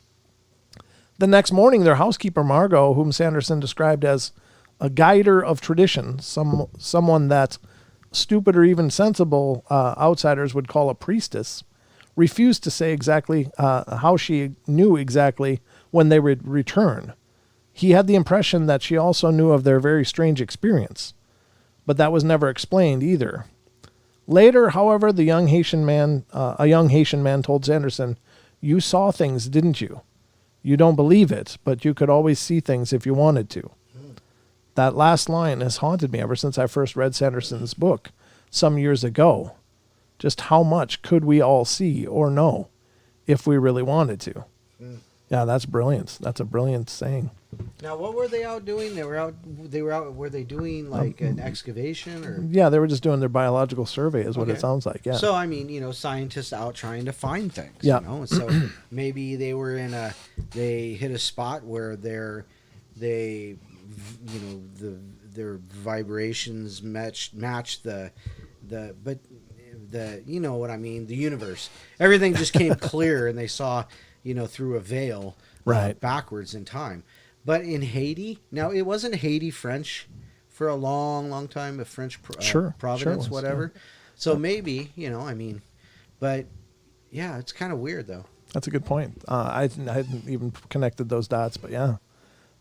The next morning, their housekeeper, Margot, whom Sanderson described as a guider of tradition, someone that stupid or even sensible outsiders would call a priestess, refused to say exactly how she knew exactly when they would return. He had the impression that she also knew of their very strange experience, but that was never explained either. Later, however, a young Haitian man told Sanderson, "You saw things, didn't you? You don't believe it, but you could always see things if you wanted to." That last line has haunted me ever since I first read Sanderson's book some years ago. just how much could we all see or know if we really wanted to. Yeah, that's brilliant. That's a brilliant saying. Now, what were they out doing? Were they doing like an excavation or? Yeah, they were just doing their biological survey is what it sounds like. Yeah. So, I mean, scientists out trying to find things. Yeah. So maybe they were they hit a spot where their vibrations match the you know what I mean, the universe. Everything just came clear and they saw, through a veil backwards in time. But in Haiti, now it wasn't Haiti French for a long, long time, a French Providence, whatever. Yeah. So maybe, but yeah, it's kind of weird though. That's a good point. I hadn't even connected those dots, but yeah,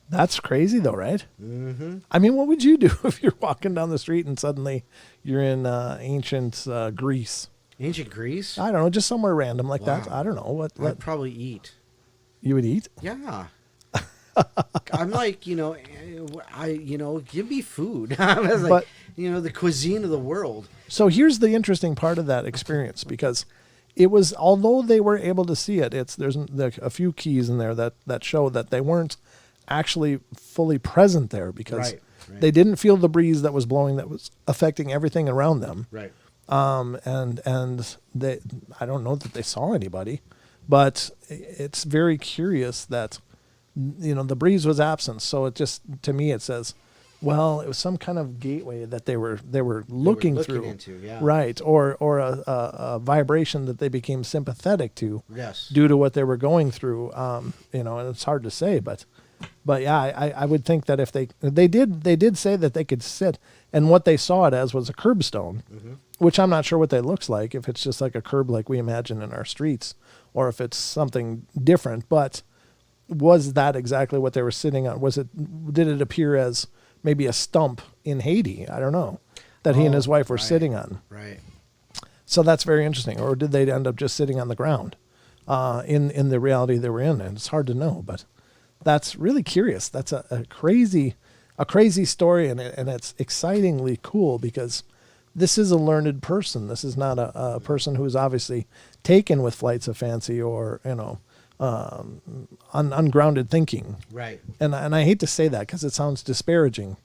that's crazy though, right? Mm-hmm. I mean, what would you do if you're walking down the street and suddenly you're in ancient Greece? Ancient Greece? I don't know, just somewhere random like that. I don't know. What I'd probably eat. You would eat? Yeah. I'm like, give me food. I was like, the cuisine of the world. So here's the interesting part of that experience, because it was, although they were able to see it, there's a few keys in there that show that they weren't actually fully present there, because they didn't feel the breeze that was blowing that was affecting everything around them. Right. And they, I don't know that they saw anybody, but it's very curious that, the breeze was absent. So it just, to me, it says, well, it was some kind of gateway that they were looking through, into, yeah. Right, or a vibration that they became sympathetic to, yes, due to what they were going through. And it's hard to say, but yeah, I would think that if they did say that they could sit, and what they saw it as was a curbstone, which I'm not sure what that looks like, if it's just like a curb like we imagine in our streets, or if it's something different. But was that exactly what they were sitting on? Did it appear as maybe a stump in Haiti? I don't know, that he and his wife were sitting on. Right. So that's very interesting. Or did they end up just sitting on the ground in the reality they were in? And it's hard to know, but that's really curious. That's a crazy story, and it's excitingly cool, because this is a learned person. This is not a person who is obviously taken with flights of fancy or ungrounded thinking. Right. And I hate to say that because it sounds disparaging.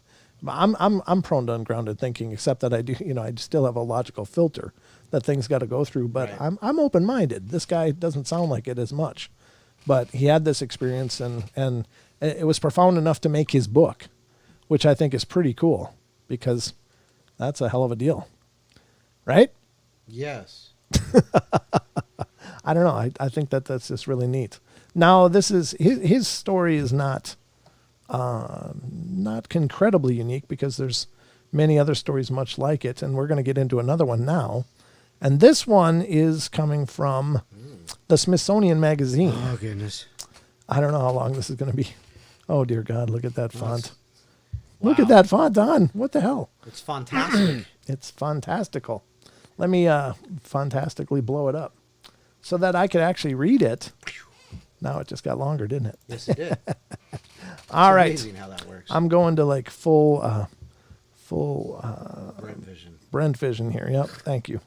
I'm prone to ungrounded thinking, except that I do, I still have a logical filter that things got to go through. But I'm open-minded. This guy doesn't sound like it as much, but he had this experience, and it was profound enough to make his book, which I think is pretty cool, because that's a hell of a deal, right? Yes. I don't know. I think that's just really neat. Now, this is his story is not incredibly unique, because there's many other stories much like it, and we're going to get into another one now. And this one is coming from the Smithsonian Magazine. Oh, goodness. I don't know how long this is going to be. Oh, dear God, look at that font. Wow. Look at that font on. What the hell? It's fantastic. It's fantastical. Let me fantastically blow it up so that I could actually read it. Now it just got longer, didn't it? Yes, it did. All right. Amazing how that works. I'm going to like full Brent vision here. Yep. Thank you.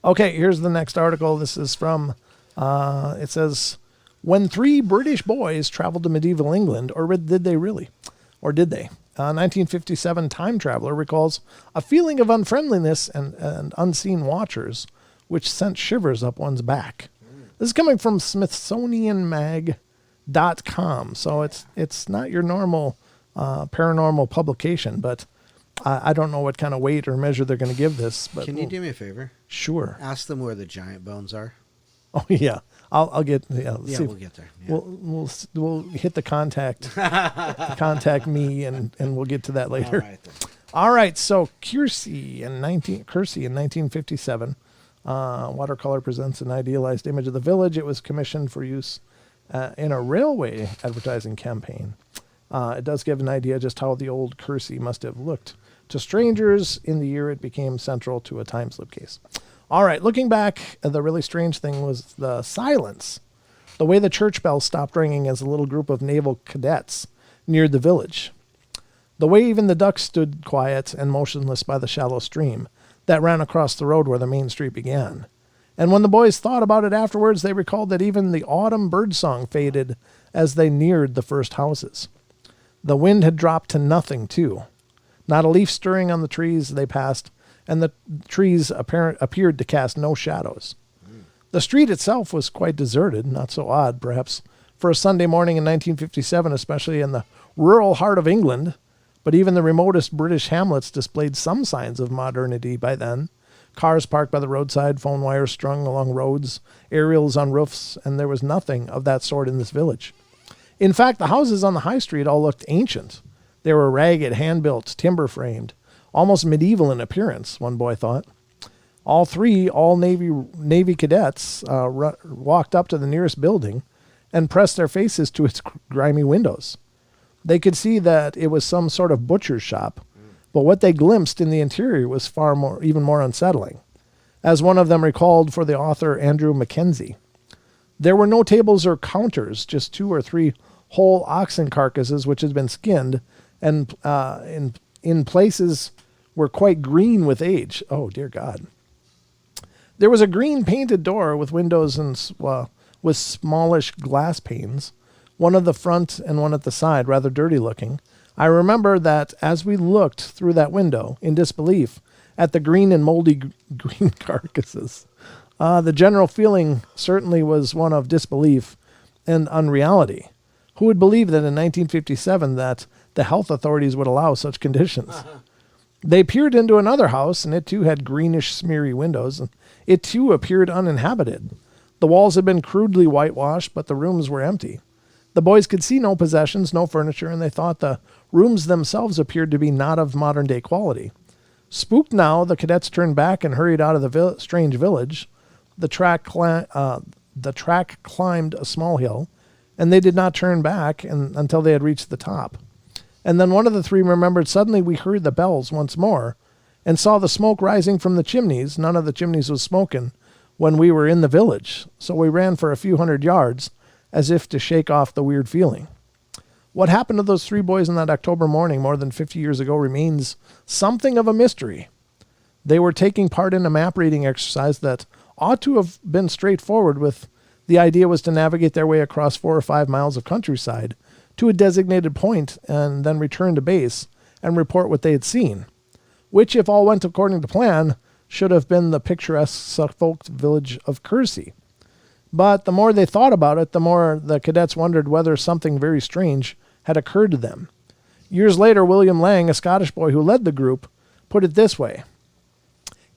Okay, here's the next article. This is from, it says, when 3 British boys traveled to medieval England, or did they really? Or did they? 1957 time traveler recalls a feeling of unfriendliness and unseen watchers, which sent shivers up one's back. This is coming from SmithsonianMag.com. So it's not your normal paranormal publication, but I don't know what kind of weight or measure they're going to give this. But can you do me a favor? Sure. Ask them where the giant bones are. Oh yeah, I'll get. Yeah, we'll get there. Yeah. We'll hit the contact me, and we'll get to that later. All right, then. All right. So Kersey in 1957, watercolor presents an idealized image of the village. It was commissioned for use in a railway advertising campaign. It does give an idea just how the old Kersey must have looked to strangers in the year it became central to a time slip case. All right, looking back, the really strange thing was the silence. The way the church bell stopped ringing as a little group of naval cadets neared the village. The way even the ducks stood quiet and motionless by the shallow stream. that ran across the road where the main street began. And when the boys thought about it afterwards, they recalled that even the autumn birdsong faded as they neared the first houses. The wind had dropped to nothing, too. Not a leaf stirring on the trees they passed, and the trees appeared to cast no shadows. The street itself was quite deserted, not so odd, perhaps, for a Sunday morning in 1957, especially in the rural heart of England, but even the remotest British hamlets displayed some signs of modernity by then. Cars parked by the roadside, phone wires strung along roads, aerials on roofs, and there was nothing of that sort in this village. In fact, the houses on the high street all looked ancient. They were ragged, hand-built, timber-framed, almost medieval in appearance, one boy thought. All three Navy cadets walked up to the nearest building and pressed their faces to its grimy windows. They could see that it was some sort of butcher's shop, but what they glimpsed in the interior was even more unsettling. As one of them recalled for the author Andrew Mackenzie, there were no tables or counters, just 2 or 3 whole oxen carcasses which had been skinned, and in places were quite green with age. Oh, dear God. There was a green painted door with windows and with smallish glass panes, one at the front and one at the side, rather dirty looking. I remember that as we looked through that window, in disbelief, at the green and moldy green carcasses, the general feeling certainly was one of disbelief and unreality. Who would believe that in 1957 that the health authorities would allow such conditions? They peered into another house, and it too had greenish, smeary windows, and it too appeared uninhabited. The walls had been crudely whitewashed, but the rooms were empty. The boys could see no possessions, no furniture, and they thought the rooms themselves appeared to be not of modern-day quality. Spooked now, the cadets turned back and hurried out of the strange village. The track climbed a small hill, and they did not turn back until they had reached the top. And then one of the three remembered, suddenly we heard the bells once more and saw the smoke rising from the chimneys. None of the chimneys was smoking when we were in the village, so we ran for a few hundred yards as if to shake off the weird feeling. What happened to those 3 boys on that October morning more than 50 years ago remains something of a mystery. They were taking part in a map reading exercise that ought to have been straightforward, with the idea was to navigate their way across 4 or 5 miles of countryside to a designated point and then return to base and report what they had seen, which, if all went according to plan, should have been the picturesque Suffolk village of Kersey. But the more they thought about it, the more the cadets wondered whether something very strange had occurred to them. Years later, William Lang, a Scottish boy who led the group, put it this way.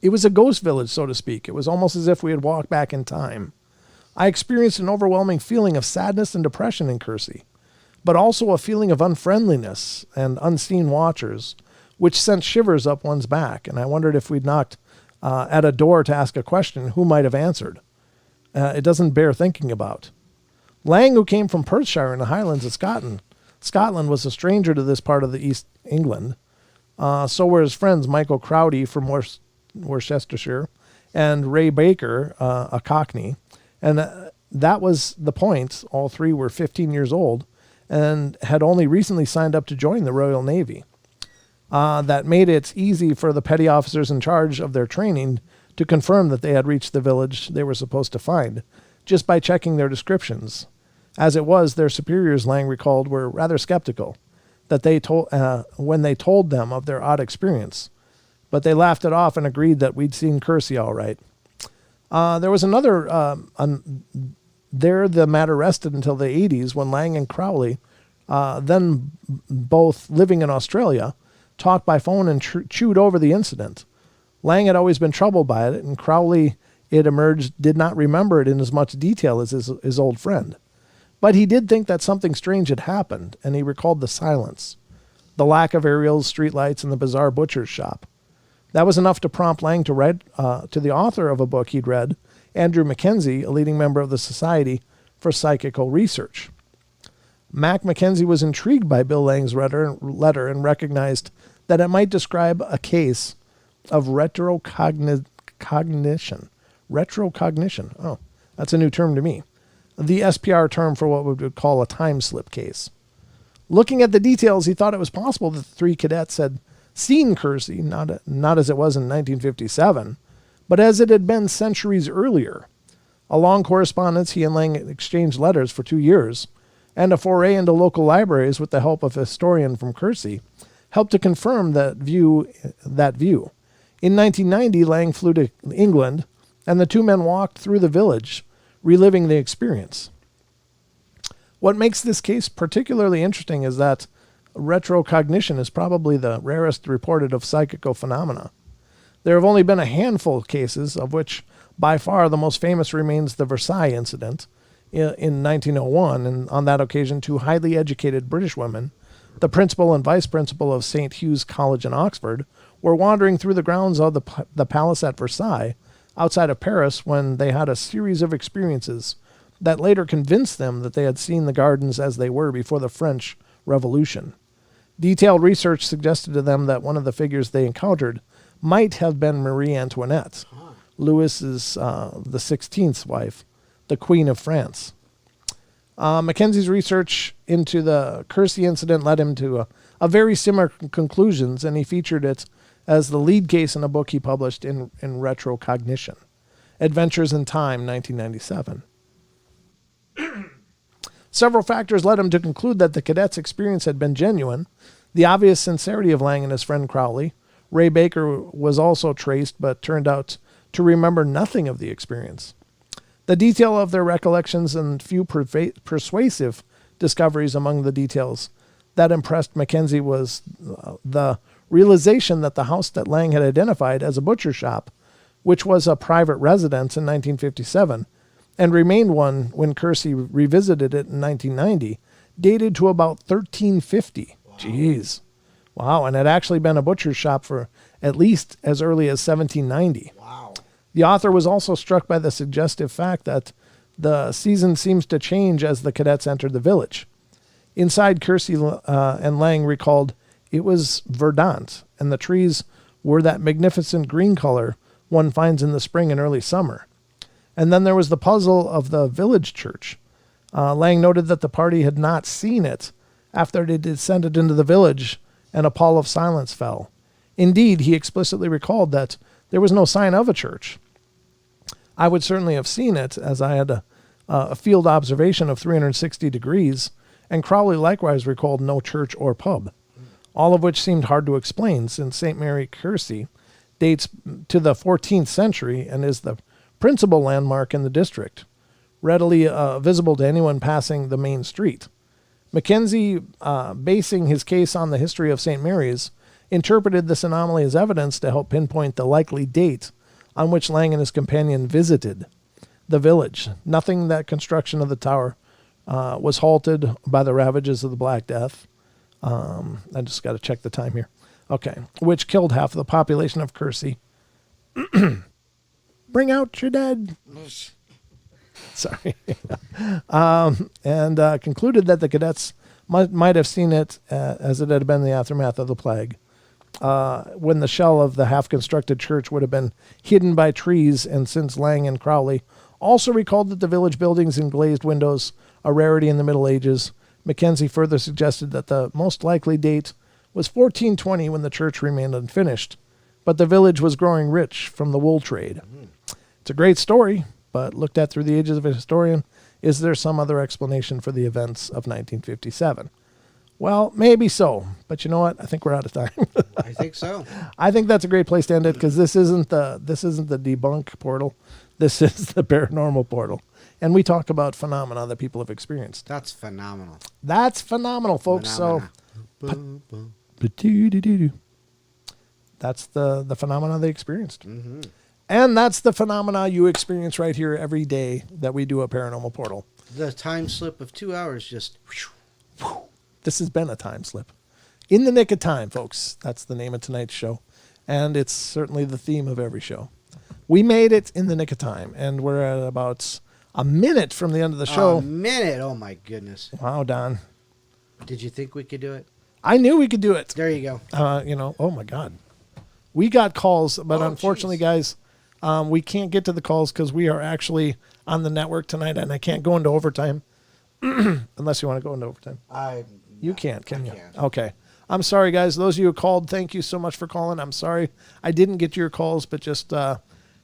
It was a ghost village, so to speak. It was almost as if we had walked back in time. I experienced an overwhelming feeling of sadness and depression in Kersey, but also a feeling of unfriendliness and unseen watchers, which sent shivers up one's back, and I wondered if we'd knocked at a door to ask a question, who might have answered. It doesn't bear thinking about. Lang, who came from Perthshire in the Highlands of Scotland, was a stranger to this part of the East England. So were his friends Michael Crowdy from Worcestershire and Ray Baker, a Cockney. And that was the point. All 3 were 15 years old and had only recently signed up to join the Royal Navy. That made it easy for the petty officers in charge of their training to confirm that they had reached the village they were supposed to find, just by checking their descriptions. As it was, their superiors, Lang recalled, were rather skeptical that when they told them of their odd experience, but they laughed it off and agreed that we'd seen Kersey all right. There was another, there the matter rested until the 80s when Lang and Crowley, then both living in Australia, talked by phone and chewed over the incident. Lang had always been troubled by it, and Crowley, it emerged, did not remember it in as much detail as his old friend. But he did think that something strange had happened, and he recalled the silence, the lack of aerials, streetlights, and the bizarre butcher's shop. That was enough to prompt Lang to write to the author of a book he'd read, Andrew Mackenzie, a leading member of the Society for Psychical Research. Mac Mackenzie was intrigued by Bill Lang's letter and recognized that it might describe a case of retrocognition. Retrocognition. Oh, that's a new term to me. The SPR term for what we would call a time slip case. Looking at the details, he thought it was possible that the 3 cadets had seen Kersey, not as it was in 1957, but as it had been centuries earlier. A long correspondence, he and Lang exchanged letters for 2 years, and a foray into local libraries with the help of a historian from Kersey helped to confirm that view. In 1990, Lang flew to England, and the two men walked through the village, reliving the experience. What makes this case particularly interesting is that retrocognition is probably the rarest reported of psychical phenomena. There have only been a handful of cases, of which by far the most famous remains the Versailles incident in 1901, and on that occasion 2 highly educated British women, the principal and vice principal of St. Hugh's College in Oxford, were wandering through the grounds of the palace at Versailles outside of Paris when they had a series of experiences that later convinced them that they had seen the gardens as they were before the French Revolution. Detailed research suggested to them that one of the figures they encountered might have been Marie Antoinette, Louis's the 16th wife, the Queen of France. Mackenzie's research into the Kersey incident led him to a very similar conclusions, and he featured it as the lead case in a book he published in Retrocognition, Adventures in Time, 1997. Several factors led him to conclude that the cadet's experience had been genuine. The obvious sincerity of Lang and his friend Crowley. Ray Baker was also traced, but turned out to remember nothing of the experience. The detail of their recollections and few persuasive discoveries among the details that impressed Mackenzie was the realization that the house that Lang had identified as a butcher shop, which was a private residence in 1957, and remained one when Kersey revisited it in 1990, dated to about 1350. Wow. Jeez. Wow, and had actually been a butcher's shop for at least as early as 1790. Wow. The author was also struck by the suggestive fact that the season seems to change as the cadets entered the village. Inside, Kersey and Lang recalled it was verdant, and the trees were that magnificent green color one finds in the spring and early summer. And then there was the puzzle of the village church. Lang noted that the party had not seen it after they descended into the village and a pall of silence fell. Indeed, he explicitly recalled that there was no sign of a church. I would certainly have seen it, as I had a field observation of 360 degrees, and Crowley likewise recalled no church or pub, all of which seemed hard to explain, since St. Mary Kersey dates to the 14th century and is the principal landmark in the district, readily visible to anyone passing the main street. Mackenzie, basing his case on the history of St. Mary's, interpreted this anomaly as evidence to help pinpoint the likely date on which Lang and his companion visited the village. Nothing that construction of the tower was halted by the ravages of the Black Death. I just got to check the time here. Okay. Which killed half of the population of Kersey. Bring out your dead. Sorry. And concluded that the cadets might have seen it as it had been the aftermath of the plague, when the shell of the half-constructed church would have been hidden by trees, and since Lang and Crowley also recalled that the village buildings and glazed windows, a rarity in the Middle Ages, Mackenzie further suggested that the most likely date was 1420, when the church remained unfinished, but the village was growing rich from the wool trade. It's a great story, but looked at through the ages of a historian, is there some other explanation for the events of 1957? Well, maybe so, but you know what? I think we're out of time. I think so. I think that's a great place to end it, because this isn't the debunk portal. This is the paranormal portal, and we talk about phenomena that people have experienced. That's phenomenal. That's phenomenal, folks. Phenomena. So, that's the phenomena they experienced. Mm-hmm. And that's the phenomena you experience right here every day that we do a paranormal portal. The time slip of 2 hours just... This has been a time slip. In the nick of time, folks. That's the name of tonight's show. And it's certainly the theme of every show. We made it in the nick of time, and we're at about a minute from the end of the show. A minute? Oh, my goodness. Wow, Don. Did you think we could do it? I knew we could do it. There you go. Oh, my God. We got calls, but unfortunately, guys, we can't get to the calls because we are actually on the network tonight, and I can't go into overtime unless you want to go into overtime. You can't, can you? Can't. Okay. I'm sorry, guys. Those of you who called, thank you so much for calling. I'm sorry I didn't get to your calls, but just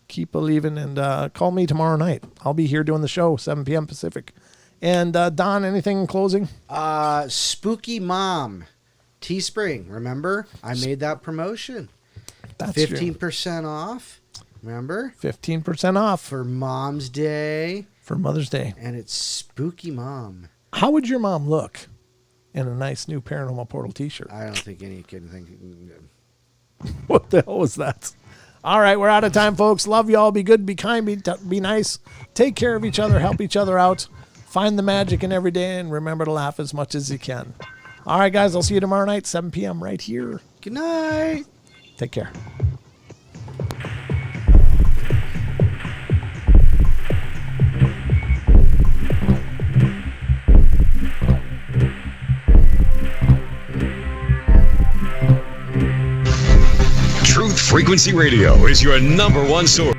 keep believing and call me tomorrow night. I'll be here doing the show, 7 p.m. Pacific. And Don, anything in closing? Spooky Mom, Teespring. Remember, I made that promotion. That's 15% off. Remember? 15% off for Mom's Day. For Mother's Day. And it's Spooky Mom. How would your mom look in a nice new Paranormal Portal t-shirt? I don't think any kid think good. What the hell was that? All right, we're out of time, folks. Love you all. Be good, be kind, be nice. Take care of each other. Help each other out. Find the magic in every day, and remember to laugh as much as you can. All right, guys, I'll see you tomorrow night, 7 p.m. right here. Good night. Take care. Truth Frequency Radio is your #1 source.